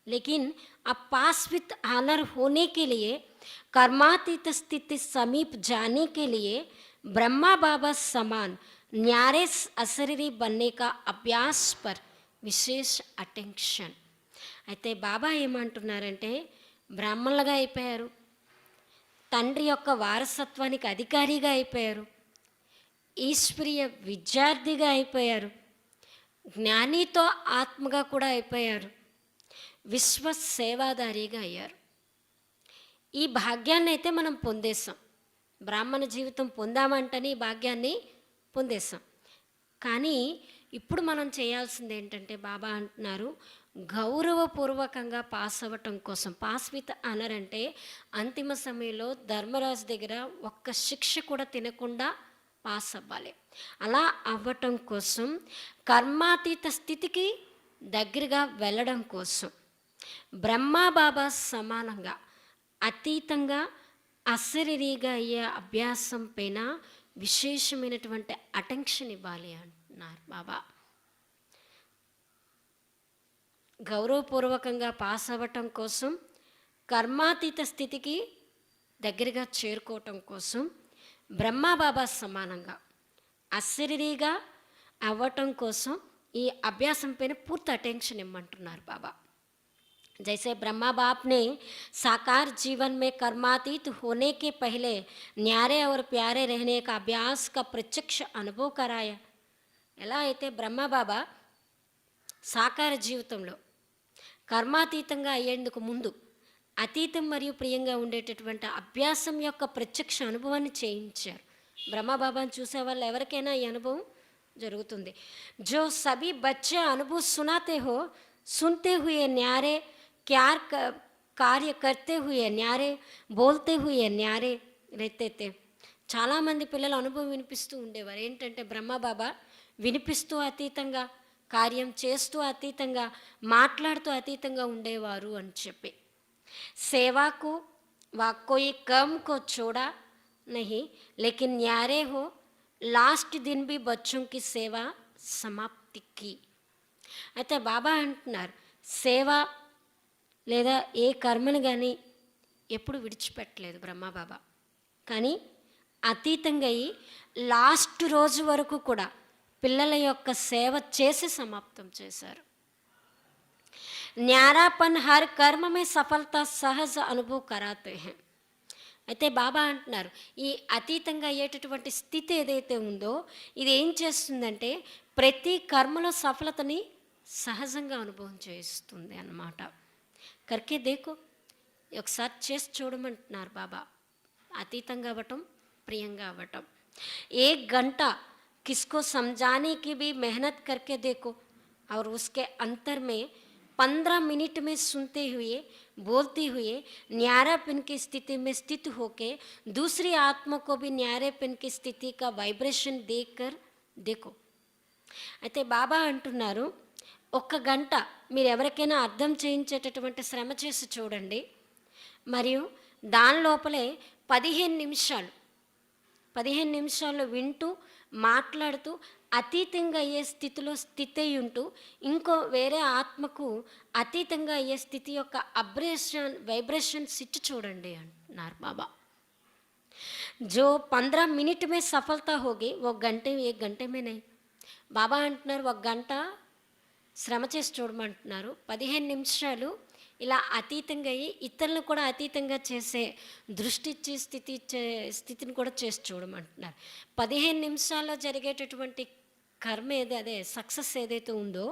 लेकिन अब पास विथ ऑनर होने के लिए, कर्मातीत स्थिति समीप जाने के लिए ब्रह्मा बाबा समान न्यारे अशरीरी बनने का अभ्यास पर విశేష అటెన్షన్. అయితే బాబా ఏమంటున్నారంటే, బ్రాహ్మణులుగా అయిపోయారు, తండ్రి యొక్క వారసత్వానికి అధికారిగా అయిపోయారు, ఈశ్వరీయ విద్యార్థిగా అయిపోయారు, జ్ఞానితో ఆత్మగా కూడా అయిపోయారు, విశ్వ సేవాదారిగా అయ్యారు. ఈ భాగ్యాన్ని అయితే మనం పొందేసాం. బ్రాహ్మణ జీవితం పొందామంటని ఈ భాగ్యాన్ని పొందేసాం. కానీ ఇప్పుడు మనం చేయాల్సింది ఏంటంటే, బాబా అంటున్నారు, గౌరవపూర్వకంగా పాస్ అవ్వటం కోసం. పాస్ విత్ ఆనర్ అంటే అంతిమ సమయంలో ధర్మరాజు దగ్గర ఒక్క శిక్ష కూడా తినకుండా పాస్ అవ్వాలి. అలా అవ్వటం కోసం, కర్మాతీత స్థితికి దగ్గరగా వెళ్ళడం కోసం, బ్రహ్మా బాబా సమానంగా అతీతంగా అశరీరిగా అయ్యే అభ్యాసం పైన విశేషమైనటువంటి అటెన్షన్ ఇవ్వాలి అంటున్నారు బాబా. గౌరవపూర్వకంగా పాస్ అవ్వటం కోసం, కర్మాతీత స్థితికి దగ్గరగా చేరుకోవటం కోసం, బ్రహ్మబాబా సమానంగా అశరీరిగా అవ్వటం కోసం ఈ అభ్యాసం పైన పూర్తి అటెన్షన్ ఇమ్మంటున్నారు బాబా. जैसे ब्रह्मा बाप ने साकार जीवन में कर्मातीत होने के पहले न्यारे और प्यारे रहने का अभ्यास का प्रत्यक्ष अनुभव कराया. ఎలా అయితే బ్రహ్మబాబా సాకార జీవితంలో కర్మాతీతంగా అయ్యేందుకు ముందు అతీతం మరియు ప్రియంగా ఉండేటటువంటి అభ్యాసం యొక్క ప్రత్యక్ష అనుభవాన్ని చేయించారు. బ్రహ్మబాబాను చూసే వాళ్ళు ఎవరికైనా ఈ అనుభవం జరుగుతుంది. जो सभी बच्चे अनुभव सुनाते हो, सुनते हुए न्यारे कार्य करते हुए न्यारे बोलते हुए न्यारे रहते थे. చాలామంది పిల్లలు అనుభవం వినిపిస్తూ ఉండేవారు. ఏంటంటే, బ్రహ్మబాబా వినిపిస్తూ అతీతంగా, కార్యం చేస్తూ అతీతంగా, మాట్లాడుతూ అతీతంగా ఉండేవారు అని చెప్పి. సేవాకు वा कोई कम को छोड़ा नहीं, लेकिन न्यारे हो लास्ट दिन भी बच्चों की सेवा समाप्ति की. అయితే బాబా అంటున్నారు, సేవ లేదా ఏ కర్మను కానీ ఎప్పుడు విడిచిపెట్టలేదు బ్రహ్మబాబా. కానీ అతీతంగా అయ్యి లాస్ట్ రోజు వరకు కూడా పిల్లల యొక్క సేవ చేసి సమాప్తం చేశారు. న్యారాపన్ హర్ కర్మ మే సఫలత సహజ అనుభవ్ కరాతే హై. అయితే బాబా అంటున్నారు, ఈ అతీతంగా అయ్యేటటువంటి స్థితి ఏదైతే ఉందో ఇది ఏం చేస్తుందంటే ప్రతి కర్మలో సఫలతని సహజంగా అనుభవం చేస్తుంది అన్నమాట. కర్కే దేకో, ఒకసారి చేసి చూడమంటున్నారు బాబా. అతీతంగా అవ్వటం, ప్రియంగా అవ్వటం. एक घंटा किसको समझाने की भी मेहनत करके देखो, और उसके अंतर में 15 मिनट में सुनते हुए बोलते हुए न्यारेपन की स्थिति में स्थित होके दूसरी आत्मा को भी न्यारेपन की स्थिति का वाइब्रेशन देकर देखो. అయితే బాబా అంటున్నారు, ఒక్క గంట మీరు ఎవరికైనా అర్థం చేయించేటటువంటి శ్రమ చేసి చూడండి, మరియు దాని లోపలే 15 నిమిషాలు 15 నిమిషాలు వింటూ, మాట్లాడుతూ, అతీతంగా అయ్యే స్థితిలో స్థితి అయి ఉంటూ, ఇంకో వేరే ఆత్మకు అతీతంగా అయ్యే స్థితి యొక్క వైబ్రేషన్స్ ఇచ్చి చూడండి అంటున్నారు బాబా. जो 15 मिनट में सफलता होगी वो घंटे 1 घंटे में नहीं. బాబా అంటున్నారు ఒక గంట శ్రమ చేసి చూడమంటున్నారు, 15 నిమిషాలు ఇలా అతీతంగా అయ్యి ఇతరులను కూడా అతీతంగా చేసే దృష్టి ఇచ్చే స్థితిని కూడా చేసి చూడమంటున్నారు. 15 నిమిషాల్లో జరిగేటటువంటి కర్మ అదే సక్సెస్ ఏదైతే ఉందో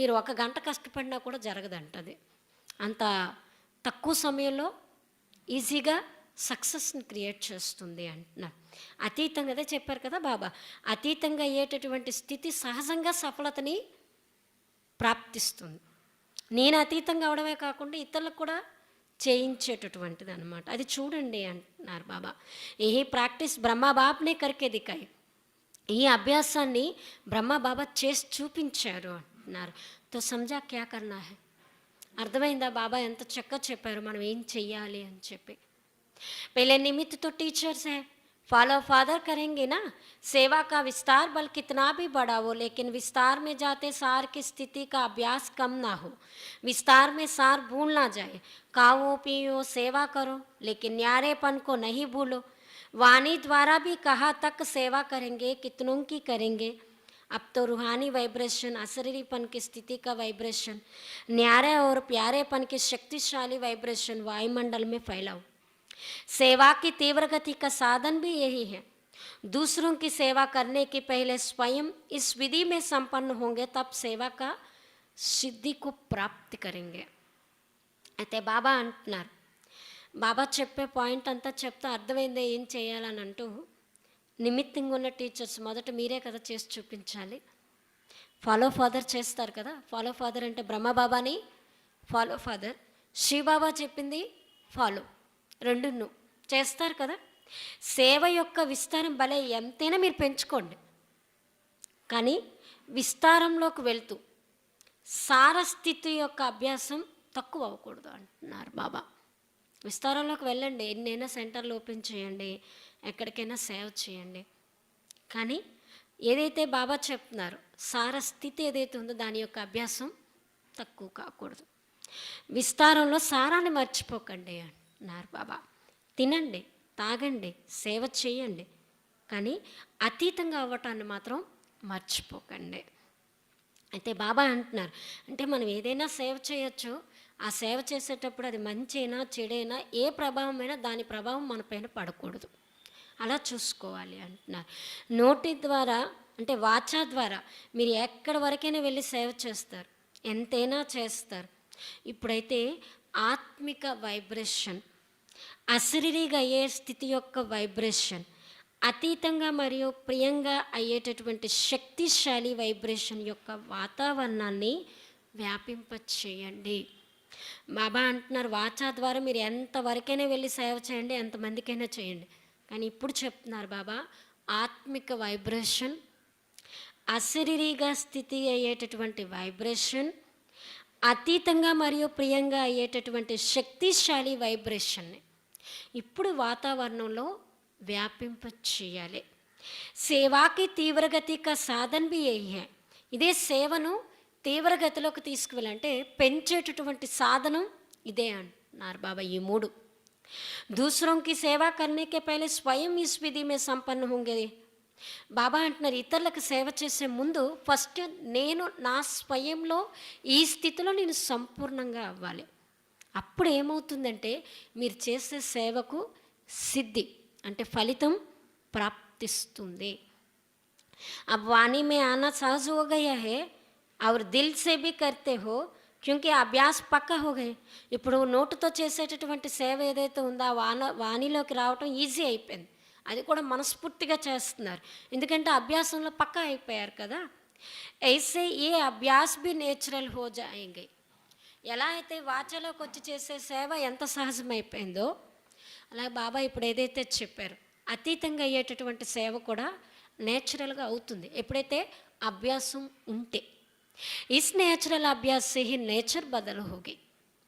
మీరు 1 గంట కష్టపడినా కూడా జరగదంటది. అంత తక్కువ సమయంలో ఈజీగా సక్సెస్ని క్రియేట్ చేస్తుంది అంటున్నారు. అతీతంగా అదే చెప్పారు కదా బాబా, అతీతంగా అయ్యేటటువంటి స్థితి సహజంగా సఫలతని ప్రాప్తిస్తుంది. నేను అతీతంగా అవడమే కాకుండా ఇతరులకు కూడా చేయించేటటువంటిది అనమాట. అది చూడండి అంటున్నారు బాబా. ఈ ప్రాక్టీస్ బ్రహ్మ బాబ్నే కరికే దికాయి. ఈ అభ్యాసాన్ని బ్రహ్మ బాబా చేసి చూపించారు అంటున్నారు. తో సంజా క్యా కర్నా హై. అర్థమైందా బాబా ఎంత చక్కగా చెప్పారు మనం ఏం చెయ్యాలి అని చెప్పి. पहले निमित्त तो टीचर्स है, फॉलो फादर करेंगे ना. सेवा का विस्तार बल कितना भी बड़ा हो, लेकिन विस्तार में जाते सार की स्थिति का अभ्यास कम ना हो. विस्तार में सार भूल ना जाए. खाओ पियो सेवा करो, लेकिन न्यारेपन को नहीं भूलो. वाणी द्वारा भी कहा तक सेवा करेंगे, कितनों की करेंगे. अब तो रूहानी वाइब्रेशन, अशरीरीपन की स्थिति का वाइब्रेशन, न्यारे और प्यारेपन की शक्तिशाली वाइब्रेशन वायुमंडल में फैलाओ. सेवा की तीव्र गति का साधन भी यही है. दूसरों की सेवा करने के पहले स्वयं इस विधि में संपन्न होंगे, तब सेवा का सिद्धि को प्राप्त करेंगे. అయితే బాబా అంటున్నారు, బాబా చెప్పే పాయింట్ అంతా చెప్తా అర్థమైందే ఏం చేయాలని అంటూ, నిమిత్తంగా ఉన్న టీచర్స్ మొదట మీరే కదా చేసి చూపించాలి. ఫాలో ఫాదర్ చేస్తారు కదా, ఫాలో ఫాదర్ అంటే బ్రహ్మబాబాని ఫాలో ఫాదర్, శ్రీబాబా చెప్పింది ఫాలో, రెండును చేస్తారు కదా. సేవ యొక్క విస్తారం భలే ఎంతైనా మీరు పెంచుకోండి, కానీ విస్తారంలోకి వెళ్తూ సారస్థితి యొక్క అభ్యాసం తక్కువ అవ్వకూడదు అంటున్నారు బాబా. విస్తారంలోకి వెళ్ళండి, ఎన్నైనా సెంటర్లు ఓపెన్ చేయండి, ఎక్కడికైనా సేవ చేయండి, కానీ ఏదైతే బాబా చెప్తున్నారు సారస్థితి ఏదైతే ఉందో దాని యొక్క అభ్యాసం తక్కువ కాకూడదు. విస్తారంలో సారాన్ని మర్చిపోకండి అంటున్నారు బాబా. తినండి, తాగండి, సేవ చేయండి, కానీ అతీతంగా అవ్వటాన్ని మాత్రం మర్చిపోకండి. అయితే బాబా అంటున్నారు, అంటే మనం ఏదైనా సేవ చేయొచ్చు, ఆ సేవ చేసేటప్పుడు అది మంచైనా చెడైనా ఏ ప్రభావమైనా దాని ప్రభావం మన పైన పడకూడదు, అలా చూసుకోవాలి అంటున్నారు. నోటి ద్వారా అంటే వాచా ద్వారా మీరు ఎక్కడి వరకైనా వెళ్ళి సేవ చేస్తారు, ఎంతైనా చేస్తారు. ఇప్పుడైతే ఆత్మిక వైబ్రేషన్, అశరీరిగా అయ్యే స్థితి యొక్క వైబ్రేషన్, అతీతంగా మరియు ప్రియంగా అయ్యేటటువంటి శక్తిశాలి వైబ్రేషన్ యొక్క వాతావరణాన్ని వ్యాపింపచేయండి. బాబా అంటున్నారు వాచా ద్వారా మీరు ఎంతవరకైనా వెళ్ళి సేవ చేయండి, ఎంతమందికైనా చేయండి, కానీ ఇప్పుడు చెప్తున్నారు బాబా ఆత్మిక వైబ్రేషన్, అశరీరిగా స్థితి అయ్యేటటువంటి వైబ్రేషన్, అతీతంగా మరియు ప్రియంగా అయ్యేటటువంటి శక్తిశాలి వైబ్రేషన్ని ఇప్పుడు వాతావరణంలో వ్యాపింప చేయాలి. సేవాకి తీవ్రగతి కా సాధన్ బి యహీ హై. ఇదే సేవను తీవ్రగతిలోకి తీసుకువెళ్ళంటే పెంచేటటువంటి సాధనం ఇదే అంటున్నారు బాబా. ఈ మూడు दूसरों की सेवा करने के पहले स्वयं इस विधि में संपन्न होंगे. బాబా అంటున్నారు ఇతరులకు సేవ చేసే ముందు ఫస్ట్ నేను నా స్వయంలో ఈ స్థితిలో నేను సంపూర్ణంగా అవ్వాలి. అప్పుడు ఏమవుతుందంటే మీరు చేసే సేవకు సిద్ధి అంటే ఫలితం ప్రాప్తిస్తుంది. अब वाणी में आना सहज हो गया है और दिल से भी करते हो क्योंकि అభ్యాస పక్కా हो गए. ఇప్పుడు నోటుతో చేసేటటువంటి సేవ ఏదైతే ఉందో ఆ వాణిలోకి రావటం ఈజీ అయిపోయింది, అది కూడా మనస్ఫూర్తిగా చేస్తున్నారు, ఎందుకంటే అభ్యాసంలో పక్కా అయిపోయారు కదా. ऐसे ये अभ्यास भी नेचुरल हो जाएंगे. ఎలా అయితే వాచలోకి వచ్చి చేసే సేవ ఎంత సహజమైపోయిందో అలాగే బాబా ఇప్పుడు ఏదైతే చెప్పారు అతీతంగా అయ్యేటటువంటి సేవ కూడా నేచురల్గా అవుతుంది ఎప్పుడైతే అభ్యాసం ఉంటే. इस नेचुरल अभ्यास से ही नेचर बदल होगी.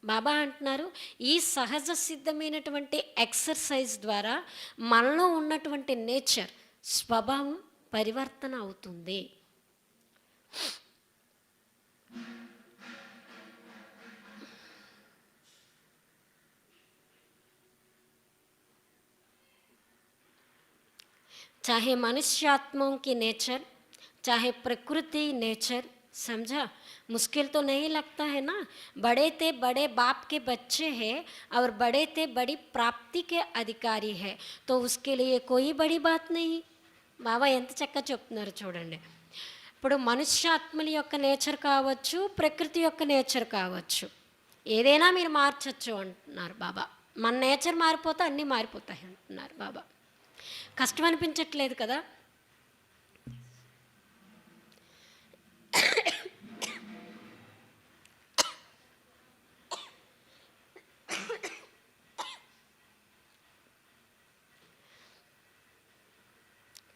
బాబా అంటున్నారు ఈ సహజ సిద్ధమైనటువంటి ఎక్సర్సైజ్ ద్వారా మనలో ఉన్నటువంటి నేచర్ స్వభావం పరివర్తన అవుతుంది. चाहे मनुष्यात्माओं की नेचर, चाहे प्रकृति नेचर, समझा? मुश्किल तो नहीं लगता है ना. बड़े थे बड़े बाप के बच्चे हैं और बड़े थे बड़ी प्राप्ति के अधिकारी है, तो उसके लिए कोई बड़ी बात नहीं. బాబా ఎంత చక్కగా చెప్తున్నారు చూడండి. ఇప్పుడు మనుష్యాత్మల యొక్క నేచర్ కావచ్చు, ప్రకృతి యొక్క నేచర్ కావచ్చు, ఏదైనా మీరు మార్చచ్చు అంటున్నారు బాబా. మన నేచర్ మారిపోతే అన్నీ మారిపోతాయి అంటున్నారు బాబా. కష్టం అనిపించట్లేదు కదా?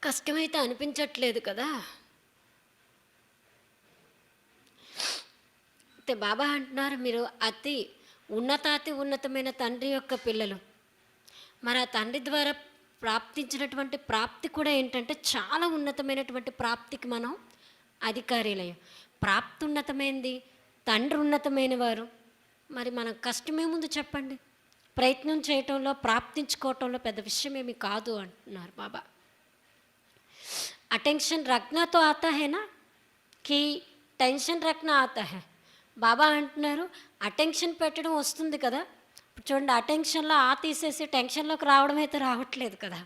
కష్టమైతే అనిపించట్లేదు కదా? అయితే బాబా అంటున్నారు మీరు అతి ఉన్నతమైన తండ్రి యొక్క పిల్లలు. మరి ఆ తండ్రి ద్వారా ప్రాప్తించినటువంటి ప్రాప్తి కూడా ఏంటంటే చాలా ఉన్నతమైనటువంటి ప్రాప్తికి మనం అధికారులయ్యాం. ప్రాప్తి ఉన్నతమైనది, తండ్రి ఉన్నతమైన వారు. మరి మన కష్టమేముంది చెప్పండి? ప్రయత్నం చేయటంలో, ప్రాప్తించుకోవటంలో పెద్ద విషయం ఏమి కాదు అంటున్నారు బాబా. अटेंशन रखना तो आता है ना कि టెన్షన్ రఖనా ఆతా హై. బాబా అంటున్నారు అటెన్షన్ పెట్టడం వస్తుంది కదా. ఇప్పుడు చూడండి, అటెన్షన్లో తీసేసి టెన్షన్లోకి రావడం అయితే రావట్లేదు కదా.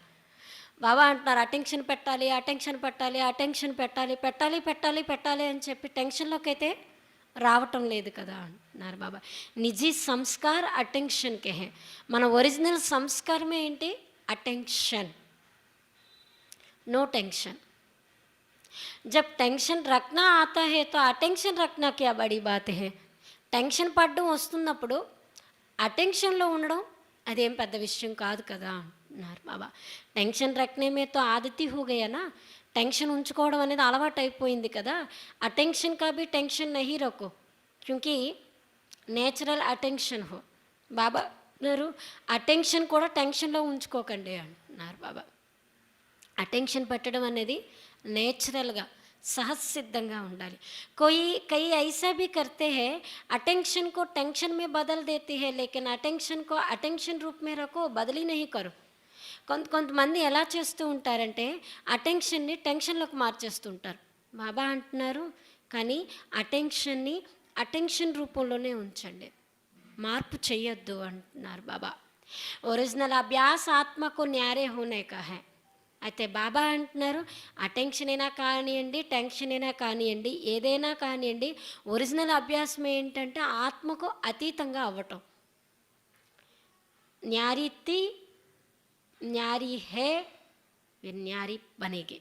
బాబా అంటున్నారు అటెన్షన్ పెట్టాలి, అటెన్షన్ పెట్టాలి, అటెన్షన్ పెట్టాలి, పెట్టాలి పెట్టాలి పెట్టాలి అని చెప్పి టెన్షన్లోకి అయితే రావటం లేదు కదా అంటున్నారు బాబా. నిజీ సంస్కార్ అటెన్షన్కే హే. మన ఒరిజినల్ సంస్కారమే ఏంటి? Attention, no tension. जब टेंशन रखना आता है तो अटेंशन रखना क्या बड़ी बात है. టెన్షన్ పడడం వస్తున్నప్పుడు అటెన్షన్లో ఉండడం అదేం పెద్ద విషయం కాదు కదా అన్నారు బాబా. టెన్షన్ రఖనే మే తో ఆదతి హో గయానా. టెన్షన్ ఉంచుకోవడం అనేది అలవాటు అయిపోయింది కదా. అటెన్షన్ కా భీ టెన్షన్ నహీ రఖో క్యూంకి నేచురల్ అటెన్షన్ హో. బాబా అన్నారు అటెన్షన్ కూడా టెన్షన్లో ఉంచుకోకండి అంటున్నారు బాబా. అటెన్షన్ పెట్టడం అనేది నేచురల్గా सहज ఉండాలి. कई ऐसा भी करते हैं अटेंशन को टेंशन में बदल देती है, लेकिन अटेंशन को अटेंशन रूप में रखो, बदली नहीं करो. కొంతమంది ఎలా చేస్తూ ఉంటారంటే అటెన్షన్ని టెన్షన్లోకి మార్చేస్తూ ఉంటారు. బాబా అంటున్నారు కానీ అటెన్షన్ని అటెన్షన్ రూపంలోనే ఉంచండి, మార్పు చెయ్యొద్దు అంటున్నారు బాబా. ఒరిజినల్ అభ్యాస్ ఆత్మకు న్యారే హోనే కా హై. అయితే బాబా అంటున్నారు అటెన్షన్ అయినా కానివ్వండి, టెన్షన్ అయినా కానివ్వండి, ఏదైనా కానివ్వండి, ఒరిజినల్ అభ్యాసం ఏంటంటే ఆత్మకు అతీతంగా అవ్వటం. న్యారీతి న్యారీ హే న్యారీ బనేగే.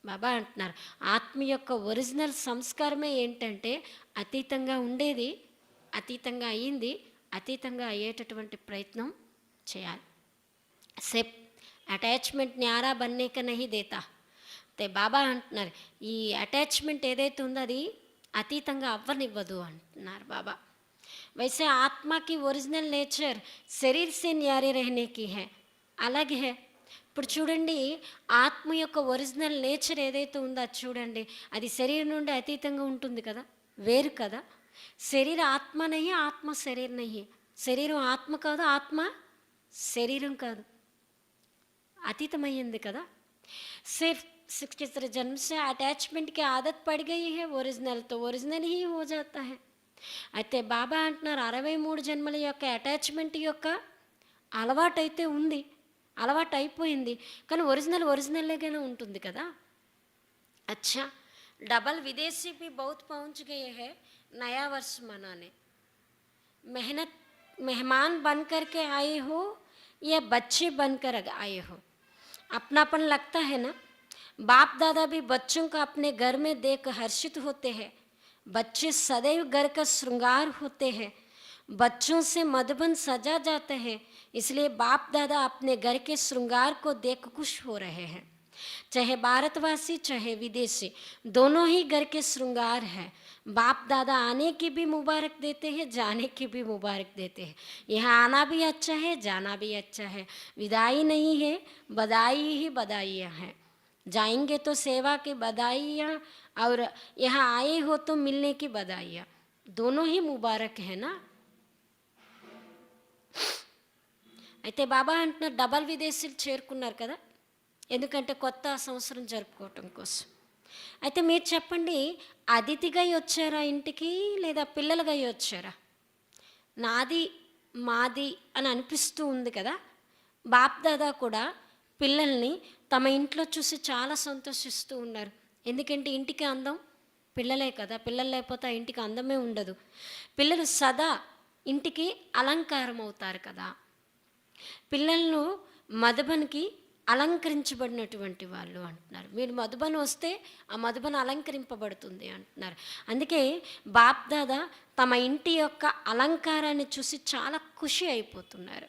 బాబా అంటున్నారు ఆత్మ యొక్క ఒరిజినల్ సంస్కారమే ఏంటంటే అతీతంగా ఉండేది, అతీతంగా అయ్యింది, అతీతంగా అయ్యేటటువంటి ప్రయత్నం చేయాలి. సెప్ అటాచ్మెంట్ న్యారా బన్నేక నహీ దేతా. అయితే బాబా అంటున్నారు ఈ అటాచ్మెంట్ ఏదైతే ఉందో అది అతీతంగా అవ్వనివ్వదు అంటున్నారు బాబా. वैसे आत्मा की ओरिजिनल नेचर शरीर से न्यारे रहने की है, अलग है. ఇప్పుడు చూడండి ఆత్మ యొక్క ఒరిజినల్ నేచర్ ఏదైతే ఉందో అది చూడండి, అది శరీరం నుండి అతీతంగా ఉంటుంది కదా, వేరు కదా. శరీర ఆత్మ నహీ, ఆత్మ శరీర నహీ. శరీరం ఆత్మ కాదు, ఆత్మ శరీరం కాదు, అతీతమైంది కదా. सिर्फ 63 जन्म से अटैचमेंट की आदत पड़ गई है, ओरिजिनल तो ओरिजिनल ही हो जाता है. అయితే బాబా అంటున్నారు 63 జన్మల యొక్క అటాచ్మెంట్ యొక్క అలవాటు అయితే ఉంది, అలవాటు అయిపోయింది, కానీ ఒరిజినల్గానే ఉంటుంది కదా. अच्छा, डबल विदेशी भी बहुत पहुंच गए हैं नया वर्ष मनाने. मेहमान बन कर के आए हो या बच्चे बनकर आए हो, अपनापन लगता है ना. बाप दादा भी बच्चों को अपने घर में देख हर्षित होते हैं. बच्चे सदैव घर का श्रृंगार होते हैं. बच्चों से मधुबन सजा जाते हैं, इसलिए बाप दादा अपने घर के श्रृंगार को देख खुश हो रहे हैं. चाहे भारतवासी चाहे विदेशी, दोनों ही घर के श्रृंगार है। बाप दादा आने की भी मुबारक देते हैं, जाने की भी मुबारक देते हैं। यहाँ आना भी अच्छा है, जाना भी अच्छा है। विदाई नहीं है, बधाई ही बधाइयाँ हैं। जाएंगे तो सेवा की बधाइयाँ, और यहाँ आए हो तो मिलने की बधाइयाँ, दोनों ही मुबारक है ना। అయితే బాబా అంటున్నారు డబల్ విదేశీలు చేరుకున్నారు కదా, ఎందుకంటే కొత్త సంవత్సరం జరుపుకోవటం కోసం. అయితే మీరు చెప్పండి, అతిథిగా వచ్చారా ఇంటికి, లేదా పిల్లలుగా వచ్చారా? నాది మాది అని అనిపిస్తూ ఉంది కదా. బాప్ దాదా కూడా పిల్లల్ని తమ ఇంట్లో చూసి చాలా సంతోషిస్తూ ఉన్నారు. ఎందుకంటే ఇంటికి అందం పిల్లలే కదా, పిల్లలు లేకపోతే ఆ ఇంటికి అందమే ఉండదు. పిల్లలు సదా ఇంటికి అలంకారం అవుతారు కదా. పిల్లలను మధుబన్కి అలంకరించబడినటువంటి వాళ్ళు అంటున్నారు. మీరు మధుబన్ వస్తే ఆ మధుబన్ అలంకరింపబడుతుంది అంటున్నారు. అందుకే బాప్ దాదా తమ ఇంటి యొక్క అలంకారాన్ని చూసి చాలా ఖుషి అయిపోతున్నారు.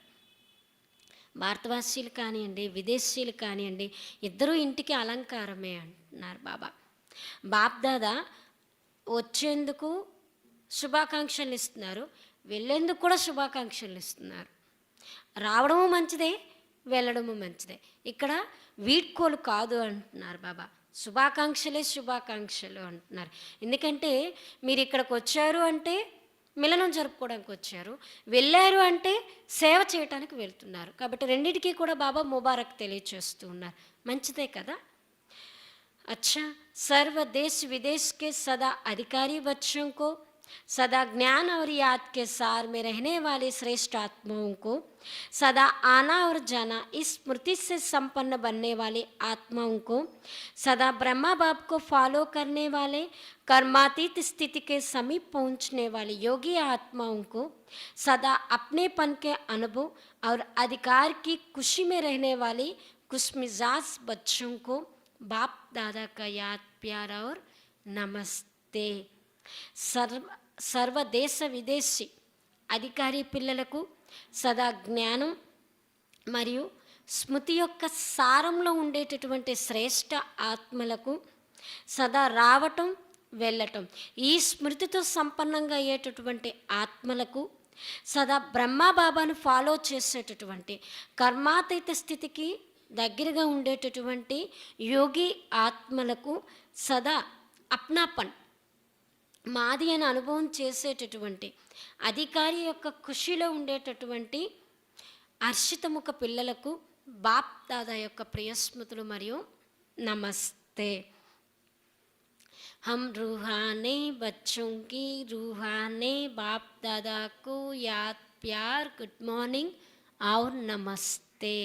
భారతవాసీలు కానివ్వండి, విదేశీయులు కానివ్వండి, ఇద్దరూ ఇంటికి అలంకారమే అంటున్నారు బాబా. బాప్ దాదా వచ్చేందుకు శుభాకాంక్షలు ఇస్తున్నారు, వెళ్ళేందుకు కూడా శుభాకాంక్షలు ఇస్తున్నారు. రావడము మంచిదే, వెళ్ళడము మంచిదే. ఇక్కడ వీడ్కోలు కాదు అంటున్నారు బాబా. శుభాకాంక్షలే శుభాకాంక్షలు అంటున్నారు. ఎందుకంటే మీరు ఇక్కడికి వచ్చారు అంటే మిలనం జరుపుకోవడానికి వచ్చారు, వెళ్ళారు అంటే సేవ చేయడానికి వెళ్తున్నారు. కాబట్టి రెండింటికి కూడా బాబా ముబారక్ తెలియచేస్తూ ఉన్నారు. మంచిదే కదా. अच्छा, सर्व देश विदेश के सदा अधिकारी बच्चों को, सदा ज्ञान और याद के सार में रहने वाले श्रेष्ठ आत्माओं को, सदा आना और जाना इस स्मृति से संपन्न बनने वाले आत्माओं को, सदा ब्रह्मा बाप को फॉलो करने वाले कर्मातीत स्थिति के समीप पहुंचने वाले योगी आत्माओं को, सदा अपनेपन के अनुभव और अधिकार की खुशी में रहने वाले खुशमिजाज बच्चों को बाप दादा का याद प्यार और नमस्ते. సర్వ దేశ విదేశీ అధికారి పిల్లలకు సదా జ్ఞానం మరియు స్మృతి యొక్క సారంలో ఉండేటటువంటి శ్రేష్ఠ ఆత్మలకు, సదా రావటం వెళ్ళటం ఈ స్మృతితో సంపన్నంగా అయ్యేటటువంటి ఆత్మలకు, సదా బ్రహ్మబాబాను ఫాలో చేసేటటువంటి కర్మాతీత స్థితికి దగ్గరగా ఉండేటటువంటి యోగి ఆత్మలకు, సదా అప్నాపన్ మాది అని అనుభవం చేసేటటువంటి అధికారి యొక్క ఖుషిలో ఉండేటటువంటి హర్షితముఖ పిల్లలకు బాప్ దాదా యొక్క ప్రియస్మృతులు మరియు నమస్తే. हम रूहाने बच्चों की रूहाने बाप दादा को याद प्यार गुड मॉर्निंग और नमस्ते.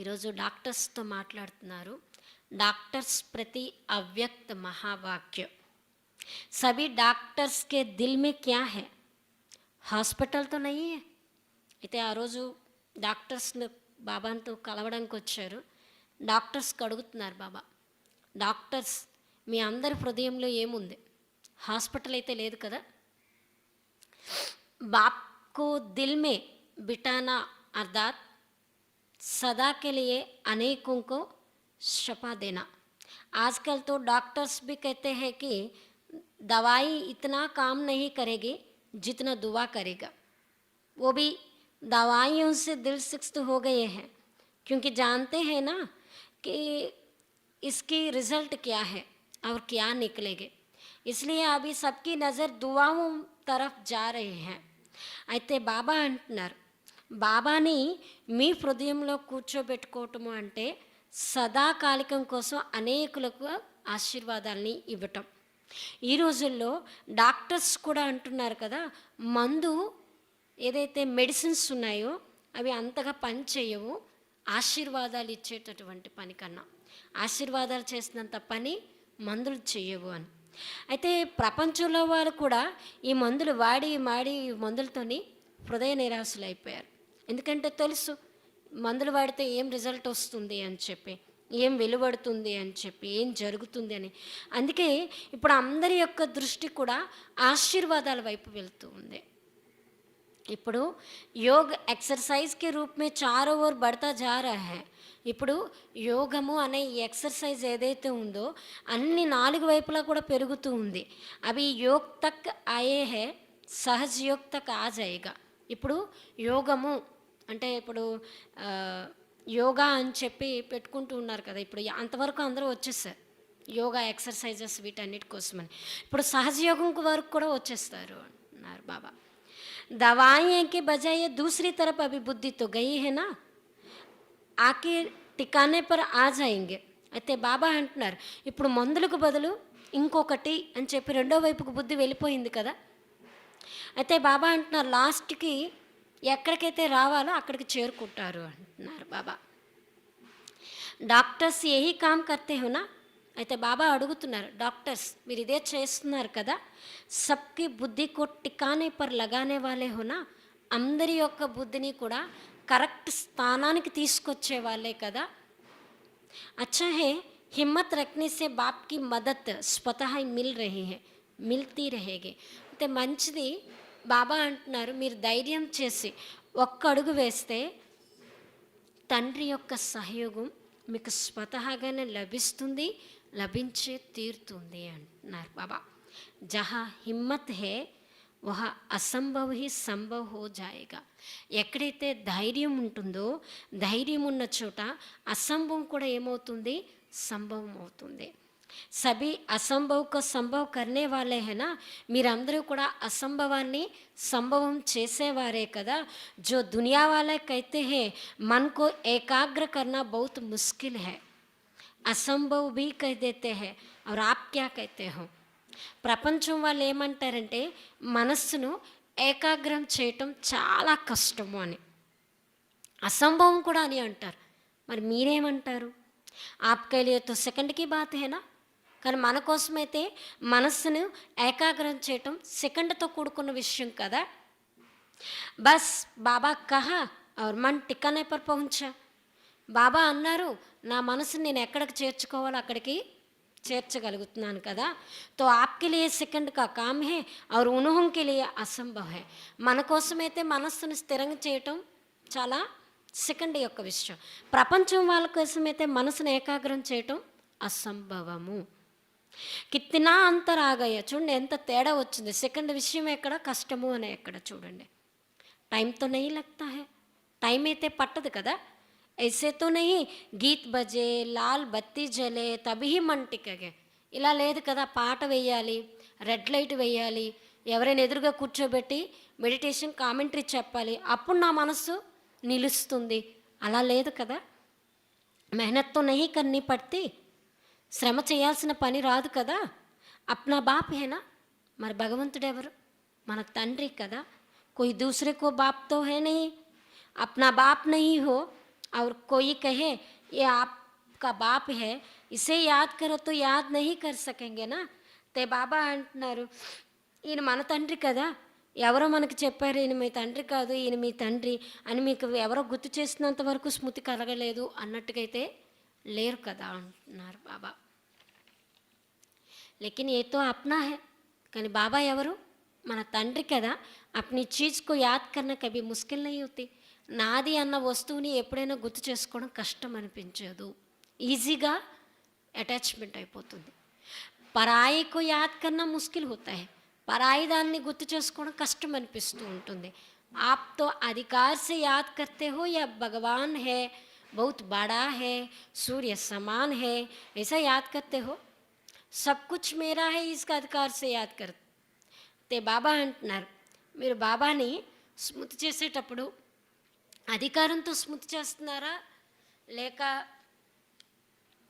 ఈరోజు డాక్టర్స్తో మాట్లాడుతున్నారు. डॉक्टर्स प्रति अव्यक्त महावाक्य. सभी डॉक्टर्स के दिल में क्या है? హాస్పిటల్ तो नहीं है. అయితే ఆ రోజు డాక్టర్స్ని బాబాతో కలవడానికి వచ్చారు. డాక్టర్స్కి అడుగుతున్నారు బాబా, డాక్టర్స్ మీ అందరి హృదయంలో ఏముంది? హాస్పిటల్ అయితే లేదు కదా. బాప్కో దిల్ మే బిటానా అర్థాత్ सदा के लिए अनेकों को शफा देना. आजकल तो डॉक्टर्स भी कहते हैं कि दवाई इतना काम नहीं करेगी जितना दुआ करेगा. वो भी दवाइयों से दिल सिक्त हो गए हैं, क्योंकि जानते हैं ना कि इसकी रिज़ल्ट क्या है और क्या निकलेंगे. इसलिए अभी सबकी नज़र दुआओं तरफ जा रहे हैं. అయితే బాబా అంటున్నారు, బాబాని మీ హృదయంలో కూర్చోబెట్టుకోవటము అంటే సదాకాలికం కోసం అనేకులకు ఆశీర్వాదాలని ఇవ్వటం. ఈ రోజుల్లో డాక్టర్స్ కూడా అంటున్నారు కదా, మందు ఏదైతే మెడిసిన్స్ ఉన్నాయో అవి అంతగా పని చేయవు ఆశీర్వాదాలు ఇచ్చేటటువంటి పని కన్నా. ఆశీర్వాదాలు చేసినంత పని మందులు చేయవు అని. అయితే ప్రపంచంలో వారు కూడా ఈ మందులు వాడి మాడి మందులతోని హృదయ నిరాశలు అయిపోయారు. ఎందుకంటే తెలుసు మందులు వాడితే ఏం రిజల్ట్ వస్తుంది అని చెప్పి, ఏం వెలువడుతుంది అని చెప్పి, ఏం జరుగుతుంది అని. అందుకే ఇప్పుడు అందరి యొక్క దృష్టి కూడా ఆశీర్వాదాల వైపు వెళ్తూ ఉంది. ఇప్పుడు योग एक्सरसाइज के रूप में चारों ओर बढ़ता जा रहा है. ఇప్పుడు యోగము అనే ఈ ఎక్సర్సైజ్ ఏదైతే ఉందో అన్ని నాలుగు వైపులా కూడా పెరుగుతూ ఉంది. అవి యోగ్ తక్ ఆయే హే, సహజ్ యోగ్ తక్ ఆ జాయేగా. ఇప్పుడు యోగము అంటే ఇప్పుడు ఆ, యోగా అని చెప్పి పెట్టుకుంటూ ఉన్నారు కదా, ఇప్పుడు అంతవరకు అందరూ వచ్చేసారు యోగా ఎక్సర్సైజెస్ వీటన్నిటి కోసమని. ఇప్పుడు సహజయోగం వరకు కూడా వచ్చేస్తారు అన్నారు బాబా. दवाइयों के बजाय ये दूसरी तरफ अभी बुद्धि तो गई है ना, ఆకే టికానే పర్ ఆ జాయింగే. అయితే బాబా అంటున్నారు ఇప్పుడు మందులకు బదులు ఇంకొకటి అని చెప్పి రెండో వైపుకు బుద్ధి వెళ్ళిపోయింది కదా. అయితే బాబా అంటున్నారు లాస్ట్కి ఎక్కడికైతే రావాలో అక్కడికి చేరుకుంటారు అంటున్నారు బాబా. Doctors యహీ com కర్తే హోనా. అయితే బాబా అడుగుతున్నారు డాక్టర్స్ మీరు ఇదే చేస్తున్నారు కదా, సబ్కి బుద్ధి కో టికానే పర్ లగానే వాలే హోనా, అందరి యొక్క బుద్ధిని కూడా కరెక్ట్ స్థానానికి తీసుకొచ్చే వాళ్ళే కదా. అచ్చా హే హిమ్మత్ రఖనే సే బాప్ కి మదత్ స్వతహా మిల్ రహీ హే, మిల్తీ రహేగే. అయితే మంచిది బాబా అంటున్నారు మీరు ధైర్యం చేసి ఒక్క అడుగు వేస్తే తండ్రి యొక్క సహయోగం మీకు స్వతహాగానే లభిస్తుంది, లభించే తీరుతుంది అంటున్నారు బాబా. జహా హిమ్మత్ హే వహ అసంభవ్ హి సంభవ్ హో జాయేగా. ఎక్కడైతే ధైర్యం ఉంటుందో ధైర్యం ఉన్న చోట అసంభవం కూడా ఏమవుతుంది, సంభవం అవుతుంది. సభీ అసంభవ్కు సంభవ్ కర్నే వాళ్ళే హేనా, మీరందరూ కూడా అసంభవాన్ని సంభవం చేసేవారే కదా. జో దునియా వాళ్ళే కైతే హే మన్కో ఏకాగ్ర కర్నా బహుత్ ముష్కిల్ హై, అసంభవ్ భీ కహ్ దేతే హై और आप क्या कहते हो. ప్రపంచం వాళ్ళు ఏమంటారంటే మనస్సును ఏకాగ్రం చేయటం చాలా కష్టము అని, అసంభవం కూడా అని అంటారు. మరి మీరేమంటారు. ఆప్కే లియే తో సెకండ్కి బాత్ హేనా, కానీ మన కోసమైతే మనస్సును ఏకాగ్రం చేయటం సెకండ్తో కూడుకున్న విషయం కదా. బస్ బాబా కహా और मन टिकाने पर पहुंचा. బాబా అన్నారు నా మనసుని నేను ఎక్కడికి చేర్చుకోవాలో అక్కడికి చేర్చగలుగుతున్నాను కదా. తో ఆప్కే లియే సెకండ్ కా కామ్ హే और उन्हों के लिए असंभव है. మన కోసమైతే మనస్సును స్థిరంగా చేయటం చాలా సెకండ్ యొక్క విషయం, ప్రపంచం వాళ్ళ కోసమైతే మనసును ఏకాగ్రం చేయటం అసంభవము. కిత్నా అంతర్ ఆగయ్యా, చూడండి ఎంత తేడా వచ్చింది. సెకండ్ విషయం ఎక్కడ, కష్టము అనే ఎక్కడ చూడండి. టైంతో నెయ్యి లగ్తా హై, టైం అయితే పట్టదు కదా. ऐसे तो नहीं గీత్ బజే లాల్ బత్తి జలే తభీ మన్ టికగే, ఇలా లేదు కదా. పాట వేయాలి, రెడ్ లైట్ వేయాలి, ఎవరైనా ఎదురుగా కూర్చోబెట్టి మెడిటేషన్ కామెంటరీ చెప్పాలి, అప్పుడు నా మనసు నిలుస్తుంది, అలా లేదు కదా. మెహనత్తో నహీ కర్నీ పడితే, శ్రమ చేయాల్సిన పని రాదు కదా. అప్నా బాప్ హేనా, మరి భగవంతుడు ఎవరు, మన తండ్రి కదా. कोई दूसरे को बाप तो है नहीं, अपना बाप नहीं हो और कोई कहे ये आपका बाप है, इसे याद करो तो याद नहीं कर सकेंगे ना. ते బాబా అంటున్నారు ఈయన మన తండ్రి కదా, ఎవరో మనకు చెప్పారు ఈయన మీ తండ్రి కాదు, ఈయన మీ తండ్రి అని మీకు ఎవరో గుర్తు చేసినంత వరకు స్మృతి కలగలేదు అన్నట్టుగైతే లేరు కదా అంటున్నారు బాబా. లేకిన్ ఏ తో అప్నా హే, కానీ బాబా ఎవరు, మన తండ్రి కదా. అప్ని చీజ్కు యాద్ కన్నా కభీ ముష్కిల్ నహీ హోతీ. నాది అన్న వస్తువుని ఎప్పుడైనా గుర్తు చేసుకోవడం కష్టం అనిపించదు, ఈజీగా అటాచ్మెంట్ అయిపోతుంది. పరాయికు యాద్ కన్నా ముష్కిల్ హోతా హై, పరాయి దాన్ని గుర్తు చేసుకోవడం కష్టం అనిపిస్తూ ఉంటుంది. आप तो अधिकार से याद करते हो या भगवान है, बहुत बड़ा है, सूर्य समान है, ऐसा याद करते हो. सब कुछ मेरा है, इसका अधिकार से याद करते. బాబా అంటున్నారు మీరు బాబాని స్మృతి చేసేటప్పుడు అధికారంతో స్మృతి చేస్తున్నారా, లేక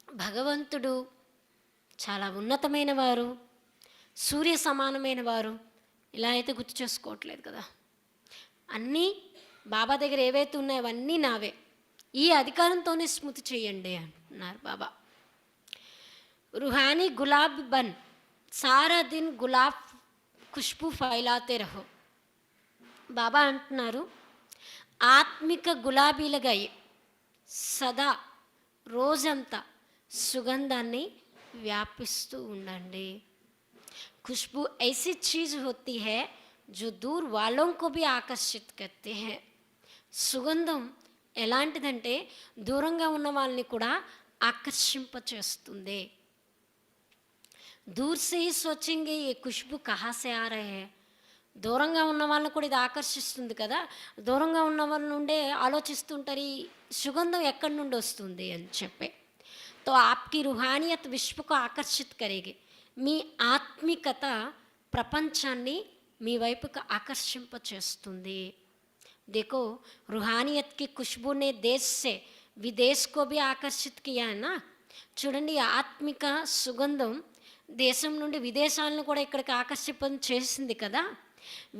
భగవంతుడు చాలా ఉన్నతమైన వారు, సూర్య సమానమైన వారు, ఇలా అయితే గుర్తు చేసుకోవట్లేదు కదా. అన్నీ బాబా దగ్గర ఏవైతే ఉన్నాయో అవన్నీ నావే, ఈ అధికారంతోనే స్మృతి చేయండి అంటున్నారు బాబా. रूहानी गुलाब बन, सारा दिन गुलाब खुशबू फैलाते रहो. బాబా అంటున్నారు ఆత్మిక గులాబీలుగా సదా రోజంతా సుగంధాన్ని వ్యాపిస్తూ ఉండండి. खुशबू ऐसी चीज़ होती है जो दूर वालों को भी आकर्षित करते हैं. సుగంధం ఎలాంటిదంటే దూరంగా ఉన్న వాళ్ళని కూడా ఆకర్షింపచేస్తుంది. दूर से ही सोचेंगे ये खुशबू कहाँ से आ रहे हैं. దూరంగా ఉన్న వాళ్ళని కూడా ఇది ఆకర్షిస్తుంది కదా. దూరంగా ఉన్న వాళ్ళ నుండే ఆలోచిస్తుంటారు ఈ సుగంధం ఎక్కడి నుండి వస్తుంది అని చెప్పి. तो आपकी रूहानियत विश्व को आकर्षित करेगी. మీ ఆత్మికత ప్రపంచాన్ని మీ వైపుకు ఆకర్షింపచేస్తుంది. देखो रूहानियत की खुशबू ने देश से विदेश को भी आकर्षित किया है ना. చూడండి ఆత్మిక సుగంధం దేశం నుండి విదేశాలను కూడా ఇక్కడికి ఆకర్షింప చేసింది కదా.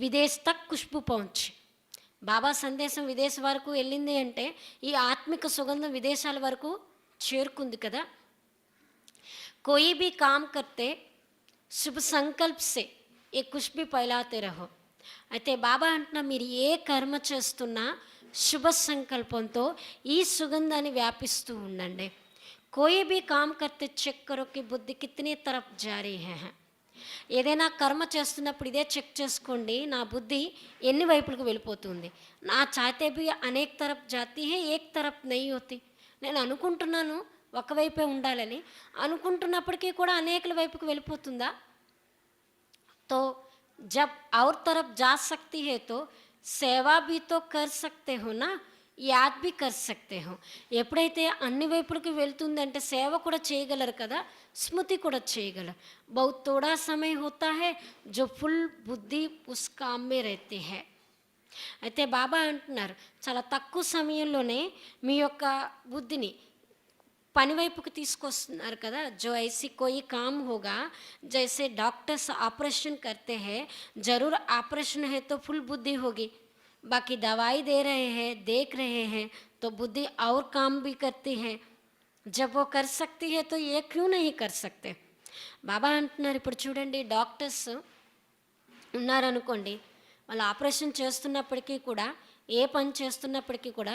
విదేశ్ తక్ ఖుష్బు పहुंची. బాబా సందేశం విదేశ వరకు వెళ్ళింది అంటే ఈ ఆత్మిక సుగంధం విదేశాల వరకు చేరుకుంది కదా. कोई भी काम करते शुभ संकल्प से ये खुशबू फैलाते रहो. అయితే బాబా అంటున్నా మీరు ఏ కర్మ చేస్తున్నా శుభ సంకల్పంతో ఈ సుగంధాన్ని వ్యాపిస్తూ ఉండండి. కోయి బీ కామ్ కర్తే చెక్ కరో కి బుద్ధి కితనీ తరఫ్ జారీ హై. ఏదైనా కర్మ చేస్తున్నప్పుడు ఇదే చెక్ చేసుకోండి, నా బుద్ధి ఎన్ని వైపులకు వెళ్ళిపోతుంది. నా చాతే బి అనేక తరఫ్ జాతీ హై, ఏక్ తరఫ్ నహీ హోతీ. నేను అనుకుంటున్నాను ఒకవైపే ఉండాలని, అనుకుంటున్నప్పటికీ కూడా అనేకల వైపుకు వెళ్ళిపోతుందా. तो जब और तरफ जा सकती है तो సేవా भी तो कर सकते हो ना, యాద్ भी कर सकते हो. ఎప్పుడైతే అన్ని వైపులకు వెళ్తుందంటే సేవ కూడా చేయగలరు కదా, స్మృతి కూడా చేయగలరు. बहुत थोड़ा समय होता है जो फुल बुद्धि उस काम में रहती है. అయితే బాబా అంటున్నారు చాలా తక్కువ సమయంలోనే మీ యొక్క బుద్ధిని పని వైపుకు తీసుకొస్తున్నారు కదా. जो ऐसी कोई काम होगा जैसे डॉक्टर्स ऑपरेशन करते हैं, ज़रूर ऑपरेशन है तो फुल बुद्धि होगी. बाकी दवाई दे रहे हैं, देख रहे हैं, तो बुद्धि और काम भी करती है. जब वो कर सकती है तो ये क्यों नहीं कर सकते. బాబా అంటున్నారు ఇప్పుడు చూడండి డాక్టర్స్ ఉన్నారనుకోండి, వాళ్ళు ఆపరేషన్ చేస్తున్నప్పటికీ కూడా ఏ పని చేస్తున్నప్పటికీ కూడా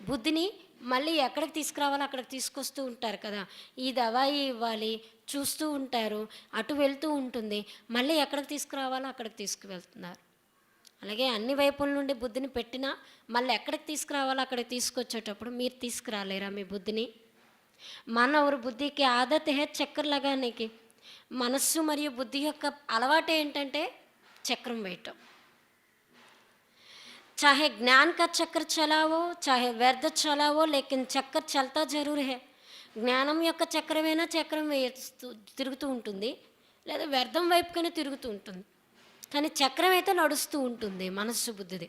బుద్ధిని మళ్ళీ ఎక్కడికి తీసుకురావాలో అక్కడికి తీసుకొస్తూ ఉంటారు కదా. ఈ దవాయి ఇవ్వాలి, చూస్తూ ఉంటారు, అటు వెళ్తూ ఉంటుంది, మళ్ళీ ఎక్కడికి తీసుకురావాలో అక్కడికి తీసుకువెళ్తున్నారు. అలాగే అన్ని వైపుల నుండి బుద్ధిని పెట్టినా మళ్ళీ ఎక్కడికి తీసుకురావాలో అక్కడికి తీసుకొచ్చేటప్పుడు మీరు తీసుకురాలేరా మీ బుద్ధిని. మన और बुद्धि की आदत है చక్కెర लगाने की. మనస్సు మరియు బుద్ధి యొక్క అలవాటు ఏంటంటే చక్రం వేయటం. चाहे ज्ञान का चक्र चलाओ चाहे व्यर्थ चलाओ, लेकिन चक्कर चलता जरूर है. జ్ఞానం యొక్క చక్రమైనా చక్రం వేస్తూ తిరుగుతూ ఉంటుంది, లేదా వ్యర్థం వైపుకైనా తిరుగుతూ ఉంటుంది, కానీ చక్రం అయితే నడుస్తూ ఉంటుంది మనస్సు బుద్ధిది.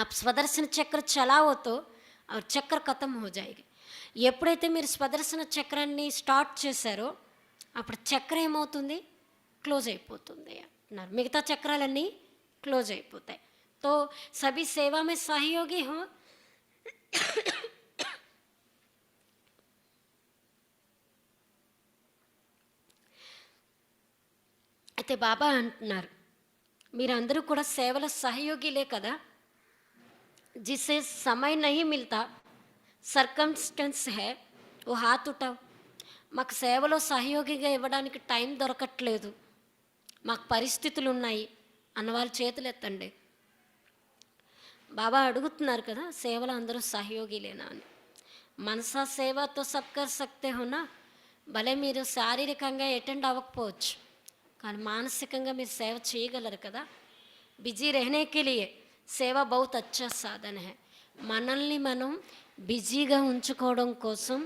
अब స్వదర్శన చక్ర చలావో తో और చక్ర ఖతం హో జాయేగి. ఎప్పుడైతే మీరు స్వదర్శన చక్రాన్ని స్టార్ట్ చేశారో అప్పుడు చక్రం ఏమవుతుంది, క్లోజ్ అయిపోతుంది అన్నారు. మిగతా చక్రాలన్నీ క్లోజ్ అయిపోతాయి. तो सभी सेवा में सहयोगी हो. అయితే బాబా అంటున్నారు మీరందరూ కూడా సేవల సహయోగిలే కదా. जिसे समय नहीं मिलता, సర్కమ్స్టెన్స్ है वो हाथ उठाओ. మాకు సేవలో సహయోగిగా ఇవ్వడానికి టైం దొరకట్లేదు, మాకు పరిస్థితులు ఉన్నాయి అన్నవాళ్ళు చేతులు ఎత్తండి. బాబా అడుగుతున్నారు కదా సేవలో అందరూ సహయోగిలేనా అని. మనసా సేవతో సబ్ కర్ సక్తే హోనా. భలే మీరు శారీరకంగా అటెండ్ అవ్వకపోవచ్చు, కానీ మానసికంగా మీరు సేవ చేయగలరు కదా. బిజీ रहने के लिए సేవ बहुत अच्छा साधन है. మనల్ని మనం బిజీగా ఉంచుకోవడం కోసం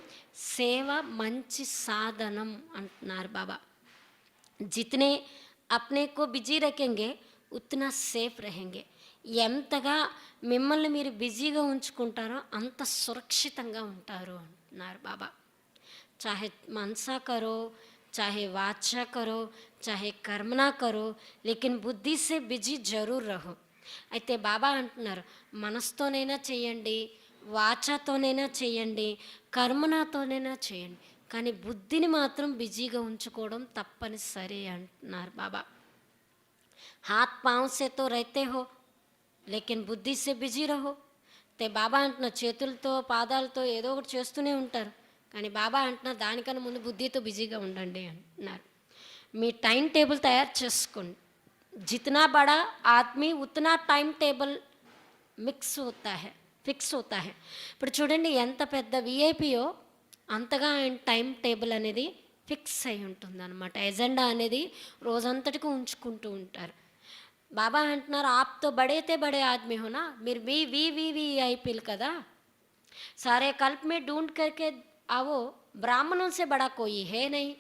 సేవ మంచి సాధనం అంటున్నారు బాబా. जितने अपने को बिजी रखेंगे उतना सेफ रहेंगे. ఎంతగా మిమ్మల్ని మీరు బిజీగా ఉంచుకుంటారో అంత సురక్షితంగా ఉంటారు అంటున్నారు బాబా. చాహే మనసా కరో చాహే వాచా కరో చాహే కర్మనా కరో, లేకిన్ బుద్ధి సే బిజీ జరూర్ రహో. అయితే బాబా అంటున్నారు మనసుతోనైనా చేయండి, వాచాతోనైనా చేయండి, కర్మనాతోనైనా చేయండి, కానీ బుద్ధిని మాత్రం బిజీగా ఉంచుకోవడం తప్పనిసరి అంటున్నారు బాబా. హాత్ పాంవ్ సే తో रहते हो లేకిన్ బుద్ధి సే బిజీ రహో. తే బాబా అంటున్న చేతులతో పాదాలతో ఏదో ఒకటి చేస్తూనే ఉంటారు, కానీ బాబా అంటున్న దానికన్నా ముందు బుద్ధితో బిజీగా ఉండండి అంటున్నారు. మీ టైం టేబుల్ తయారు చేసుకోండి. जितना बड़ा आदमी उतना టైం టేబుల్ ఫిక్స్ होता है. ఇప్పుడు చూడండి ఎంత పెద్ద విఐపియో అంతగా ఆయన టైం టేబుల్ అనేది ఫిక్స్ అయి ఉంటుందన్నమాట. ఎజెండా అనేది రోజంతటికి ఉంచుకుంటూ ఉంటారు. బాబా అంటున్నారు ఆప్తో బడేతే బడే ఆద్మీ హోనా, మీరు వీఐపీలు కదా, సారే కల్ప్ మే ढूंढ करके आवो, బ్రాహ్మణం సే బడా కోయి హే నహీ.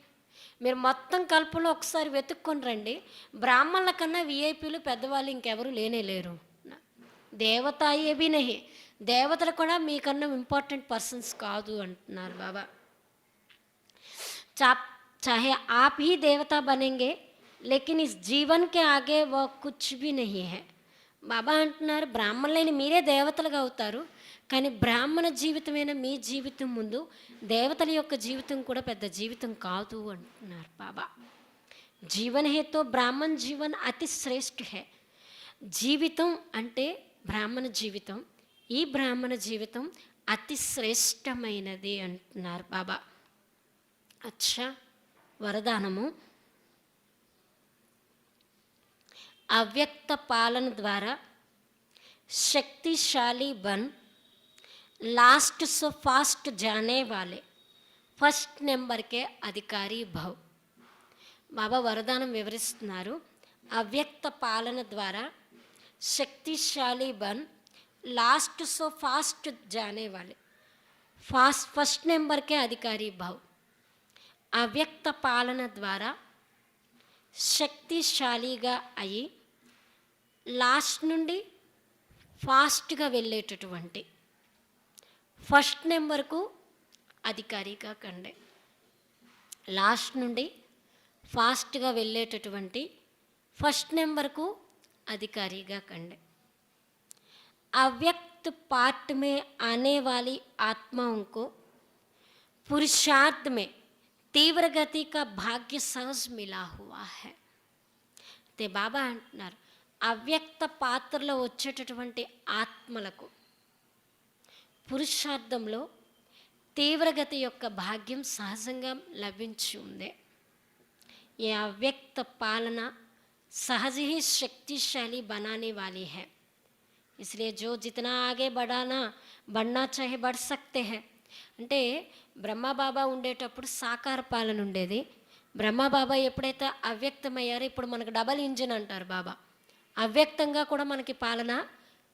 మీరు మొత్తం కల్పంలో ఒకసారి వెతుక్కొని రండి, బ్రాహ్మణుల కన్నా విఐపీలు పెద్దవాళ్ళు ఇంకెవరు లేనే లేరు. దేవత ఏబీ నహి, దేవతలు కూడా మీకన్నా ఇంపార్టెంట్ పర్సన్స్ కాదు అంటున్నారు బాబా. चाहे आप ही देवता बनेंगे लेकिन इस जीवन के आगे वो कुछ भी नहीं है. బాబా అంటున్నారు బ్రాహ్మణులైన మీరే దేవతలుగా అవుతారు, కానీ బ్రాహ్మణ జీవితమైన మీ జీవితం ముందు దేవతల యొక్క జీవితం కూడా పెద్ద జీవితం కాదు అంటున్నారు బాబా. జీవన్ హే తో బ్రాహ్మణ్ జీవన్ అతి శ్రేష్ఠ హే. జీవితం అంటే బ్రాహ్మణ జీవితం, ఈ బ్రాహ్మణ జీవితం అతి శ్రేష్టమైనది అంటున్నారు బాబా. అచ్చా, వరదానము अव्यक्त पालन द्वारा शक्तिशाली बन लास्ट सो फास्ट जाने वाले ఫస్ట్ నెంబర్కే అధికారి భవ్. బాబా వరదానం వివరిస్తున్నారు. అవ్యక్త పాలన ద్వారా శక్తిశాలి బన్ లాస్ట్ సో ఫాస్ట్ జానే వాలే ఫస్ట్ నెంబర్కే అధికారి భవ్. అవ్యక్త పాలన ద్వారా శక్తిశాలిగా అయి లాస్ట్ నుండి ఫాస్ట్గా వెళ్ళేటటువంటి ఫస్ట్ నెంబర్కు అధికారిగా కండే. లాస్ట్ నుండి ఫాస్ట్గా వెళ్ళేటటువంటి ఫస్ట్ నెంబర్కు అధికారిగా కండే. अव्यक्त पार्ट में आने वाली आत्माओं को पुरुषार्थ में तीव्र गति का भाग्य सहज मिला हुआ है. ते బాబా అంటున్నారు అవ్యక్త పాత్రలో వచ్చేటటువంటి ఆత్మలకు పురుషార్థంలో తీవ్రగతి యొక్క భాగ్యం సహజంగా లభించి ఉంది. ये अव्यक्त पालना सहज ही शक्तिशाली बनाने वाली है. इसलिए जो जितना आगे बढ़ना चाहे बढ़ सकते हैं. అంటే బ్రహ్మబాబా ఉండేటప్పుడు సాకార పాలన ఉండేది. బ్రహ్మబాబా ఎప్పుడైతే అవ్యక్తమయ్యారో ఇప్పుడు మనకు డబల్ ఇంజిన్ అంటారు బాబా, అవ్యక్తంగా కూడా మనకి పాలన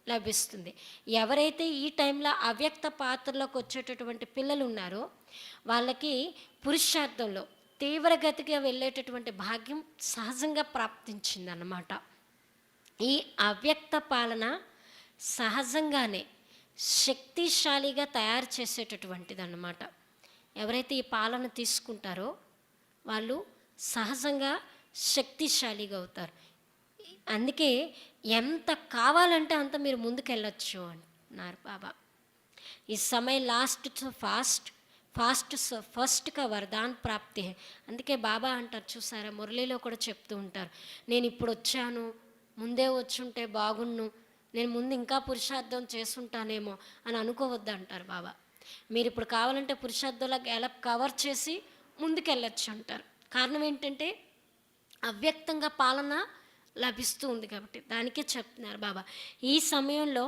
లభిస్తుంది. ఎవరైతే ఈ టైంలో అవ్యక్త పాత్రలోకి వచ్చేటటువంటి పిల్లలు ఉన్నారో వాళ్ళకి పురుషార్థంలో తీవ్రగతిగా వెళ్ళేటటువంటి భాగ్యం సహజంగా ప్రాప్తించిందన్నమాట. ఈ అవ్యక్త పాలన సహజంగానే శక్తిశాలిగా తయారు చేసేటటువంటిది అన్నమాట. ఎవరైతే ఈ పాలన తీసుకుంటారో వాళ్ళు సహజంగా శక్తిశాలిగా అవుతారు. అందుకే ఎంత కావాలంటే అంత మీరు ముందుకెళ్ళచ్చు అంటున్నారు బాబా. ఈ సమయం లాస్ట్ ఫస్ట్గా వరదాన్ ప్రాప్తి. అందుకే బాబా అంటారు చూసారా, మురళీలో కూడా చెప్తూ ఉంటారు, నేను ఇప్పుడు వచ్చాను, ముందే వచ్చుంటే బాగున్ను, నేను ముందు ఇంకా పురుషార్థం చేసుంటానేమో అని అనుకోవద్దు అంటారు బాబా. మీరు ఇప్పుడు కావాలంటే పురుషార్థంలో గ్యాలప్ కవర్ చేసి ముందుకెళ్ళచ్చు అంటారు. కారణం ఏంటంటే అవ్యక్తంగా పాలన లభిస్తూ ఉంది కాబట్టి దానికే చెప్తున్నారు బాబా. ఈ సమయంలో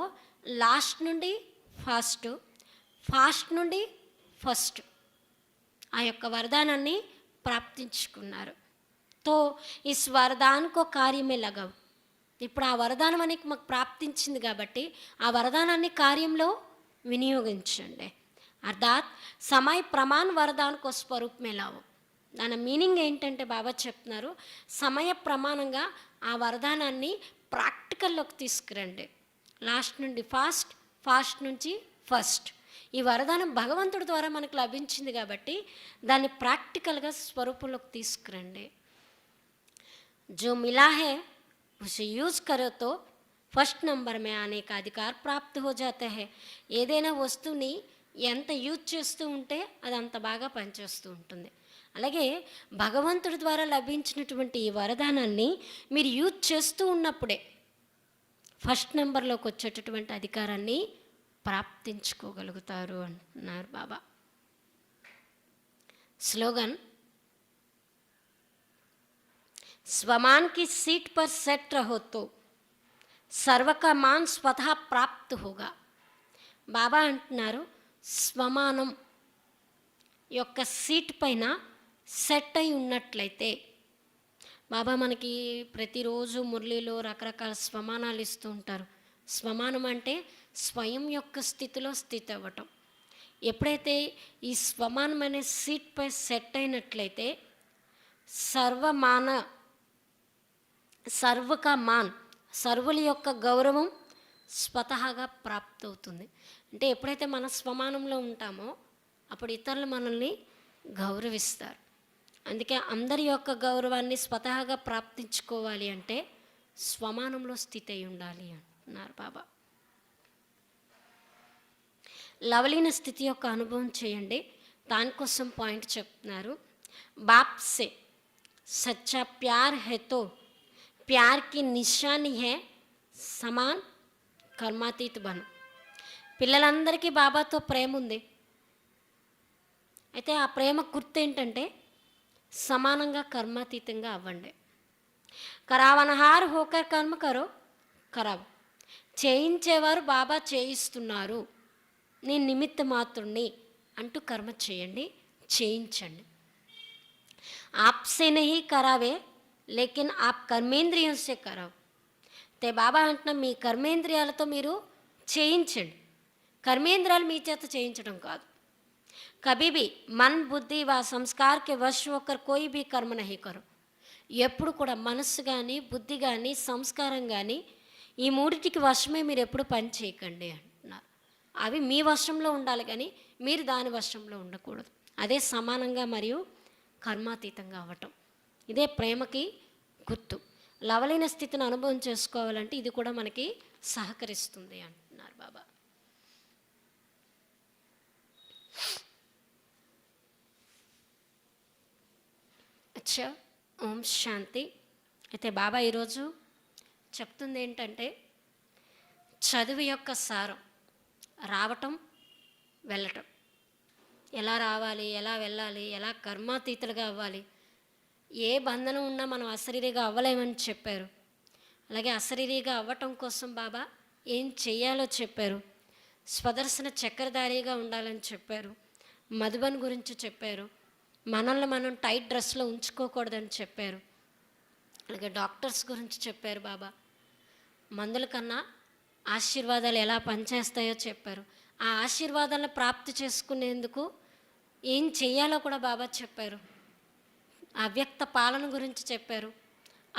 లాస్ట్ నుండి ఫాస్ట్ నుండి ఫస్ట్ ఆ యొక్క వరదానాన్ని ప్రాప్తించుకున్నారు. తో ఈ వరదానికో కార్యమే లగవు. ఇప్పుడు ఆ వరదానం అనేది మాకు ప్రాప్తించింది కాబట్టి ఆ వరదానాన్ని కార్యంలో వినియోగించండి. అర్థాత్ సమయ ప్రమాణ్ వరదానికో స్వరూప్ మేలావు. దాని మీనింగ్ ఏంటంటే బాబా చెప్తున్నారు సమయ ప్రమాణంగా ఆ వరదానాన్ని ప్రాక్టికల్లోకి తీసుకురండి. లాస్ట్ నుండి ఫాస్ట్ నుంచి ఫస్ట్. ఈ వరదానం భగవంతుడి ద్వారా మనకు లభించింది కాబట్టి దాన్ని ప్రాక్టికల్గా స్వరూపంలోకి తీసుకురండి. జో మిలా హే उसे यूज़ करो तो ఫస్ట్ నంబర్ మే ఆనే కా అధికార్ ప్రాప్తి హో జాతా హై. ఏదైనా వస్తువుని ఎంత యూజ్ చేస్తూ ఉంటే అది అంత బాగా పనిచేస్తూ ఉంటుంది. అలాగే భగవంతుడి ద్వారా లభించినటువంటి ఈ వరదానాన్ని మీరు యూజ్ చేస్తూ ఉన్నప్పుడే ఫస్ట్ నెంబర్లోకి వచ్చేటటువంటి అధికారాన్ని ప్రాప్తించుకోగలుగుతారు అంటున్నారు బాబా. స్లోగన్ स्वमान की सीट पर सेट रहो तो सर्व का मान स्वतः प्राप्त होगा. బాబా అంటున్నారు, స్వమానం యొక్క సీట్ పైన సెట్ అయి ఉన్నట్లయితే, బాబా మనకి ప్రతిరోజు మురళిలో రకరకాల స్వమానాలు ఇస్తూ ఉంటారు. స్వమానం అంటే స్వయం యొక్క స్థితిలో స్థితి అవ్వటం. ఎప్పుడైతే ఈ స్వమానం అనే సీట్పై సెట్ అయినట్లయితే సర్వకా మాన్, సర్వుల యొక్క గౌరవం స్వతహాగా ప్రాప్తవుతుంది. అంటే ఎప్పుడైతే మన స్వమానంలో ఉంటామో అప్పుడు ఇతరులు మనల్ని గౌరవిస్తారు. అందుకే అందరి యొక్క గౌరవాన్ని స్వతహాగా ప్రాప్తించుకోవాలి అంటే స్వమానంలో స్థితి అయి ఉండాలి అంటున్నారు బాబా. లవలీన స్థితి యొక్క అనుభవం చేయండి. దానికోసం పాయింట్ చెప్తున్నారు. బాప్ సే సచ్చా ప్యార్ హై తో ప్యార్ కి నిశాని హై సమాన్ కర్మాతీత్ బను. పిల్లలందరికీ బాబాతో ప్రేమ ఉంది. అయితే ఆ ప్రేమ గుర్తు ఏంటంటే సమానంగా కర్మాతీతంగా అవ్వండి. కరావనహార్ హోకర్ కర్మ కరో కరావు. చేయించేవారు బాబా చేయిస్తున్నారు, నేను నిమిత్త మాత్రుణ్ణి అంటూ కర్మ చేయండి, చేయించండి. ఆప్సే నహీ కరావే లేకిన్ ఆప్ కర్మేంద్రియం సే కరావు. తే బాబా అంటున్నా మీ కర్మేంద్రియాలతో మీరు చేయించండి, కర్మేంద్రియాలు మీ చేత చేయించడం కాదు. కభీ భీ మన్ బుద్ధి వా సంస్కార్ కే వశ్ హోకర్ కోయి భీ కర్మ నహీ కరో. ఎప్పుడు కూడా మనస్సు కానీ బుద్ధి కానీ సంస్కారం కానీ ఈ మూడిటికి వశమే మీరు ఎప్పుడు పని చేయకండి అంటున్నారు. అవి మీ వశంలో ఉండాలి కానీ మీరు దాని వశంలో ఉండకూడదు. అదే సమానంగా మరియు కర్మాతీతంగా అవ్వటం. ఇదే ప్రేమకి గుర్తు. లవలీన స్థితిని అనుభవం చేసుకోవాలంటే ఇది కూడా మనకి సహకరిస్తుంది అంటున్నారు బాబా. అచ్చా, ఓం శాంతి. అయితే బాబా ఈరోజు చెప్తుంది ఏంటంటే చదువు యొక్క సారం రావటం వెళ్ళటం. ఎలా రావాలి, ఎలా వెళ్ళాలి, ఎలా కర్మాతీతులుగా అవ్వాలి. ఏ బంధనం ఉన్నా మనం అశరీరిగా అవ్వలేమని చెప్పారు. అలాగే అశరీరిగా అవ్వటం కోసం బాబా ఏం చెయ్యాలో చెప్పారు. స్వదర్శన చక్రధారిగా ఉండాలని చెప్పారు. మధుబన్ గురించి చెప్పారు. మనల్ని మనం టైట్ డ్రెస్లో ఉంచుకోకూడదని చెప్పారు. అలాగే డాక్టర్స్ గురించి చెప్పారు బాబా. మందుల కన్నా ఆశీర్వాదాలు ఎలా పనిచేస్తాయో చెప్పారు. ఆ ఆశీర్వాదాలను ప్రాప్తి చేసుకునేందుకు ఏం చెయ్యాలో కూడా బాబా చెప్పారు. అవ్యక్త పాలన గురించి చెప్పారు.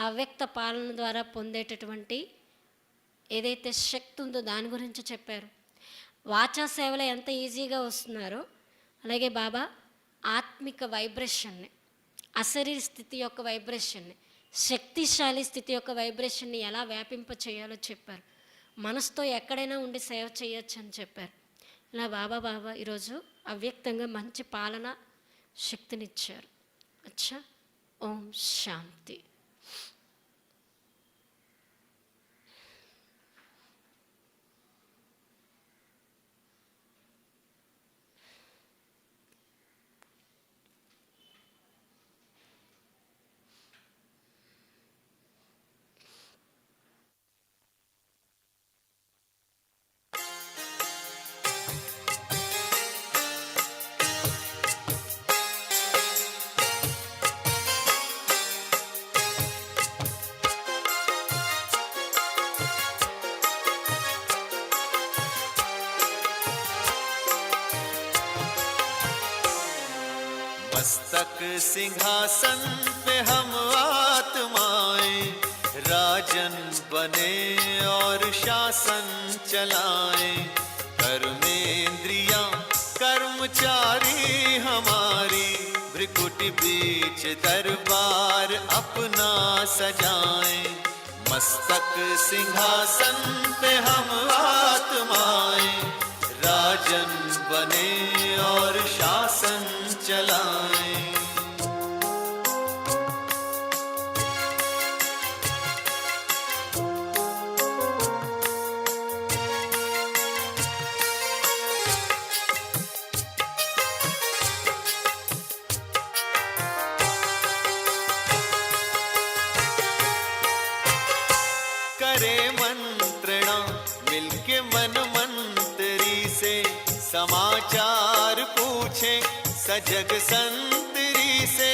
అవ్యక్త పాలన ద్వారా పొందేటటువంటి ఏదైతే శక్తి ఉందో దాని గురించి చెప్పారు. వాచా సేవలో ఎంత ఈజీగా వస్తున్నారో అలాగే బాబా ఆత్మిక వైబ్రేషన్ని, అశరీర స్థితి యొక్క వైబ్రేషన్ని, శక్తిశాలి స్థితి యొక్క వైబ్రేషన్ని ఎలా వ్యాపింప చేయాలో చెప్పారు. మనసుతో ఎక్కడైనా ఉండి సేవ చేయొచ్చు అని చెప్పారు. ఇలా బాబా ఈరోజు అవ్యక్తంగా మంచి పాలన శక్తినిచ్చారు. అచ్చా, ఓం శాంతి. मस्तक सिंहासन पे हम आत्माएं राजन बने और शासन चलाएं. कर्मेंद्रियां कर्मचारी हमारी भ्रिकुटी बीच दरबार अपना सजाएं. मस्तक सिंहासन पे हम आत्माएं राजन बने और शासन चलाएं. समाचार पूछे सजग संतरी से,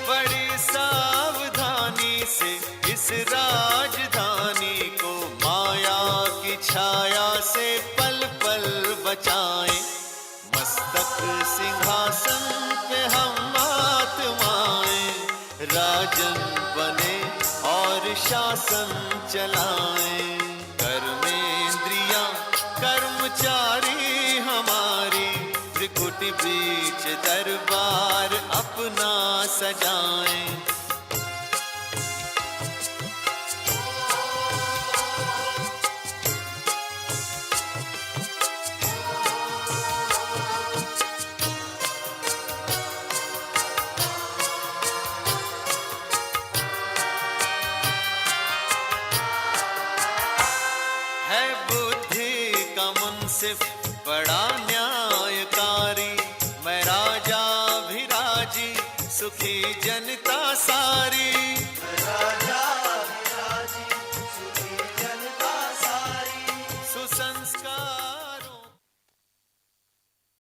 बड़ी सावधानी से इस राजधानी को माया की छाया से पल पल बचाएं। मस्तक सिंहासन पे हम आत्माएं, राजन बने और शासन चलाएं। कर्मेंद्रियां कर्मचारी हमारी, त्रिकुटी बीच दरबार अपना सजाएं। है बुद्धि का मुंसिफ बड़ा न्यायकारी, मैं राजा भी राजी सुखी जनता सारी।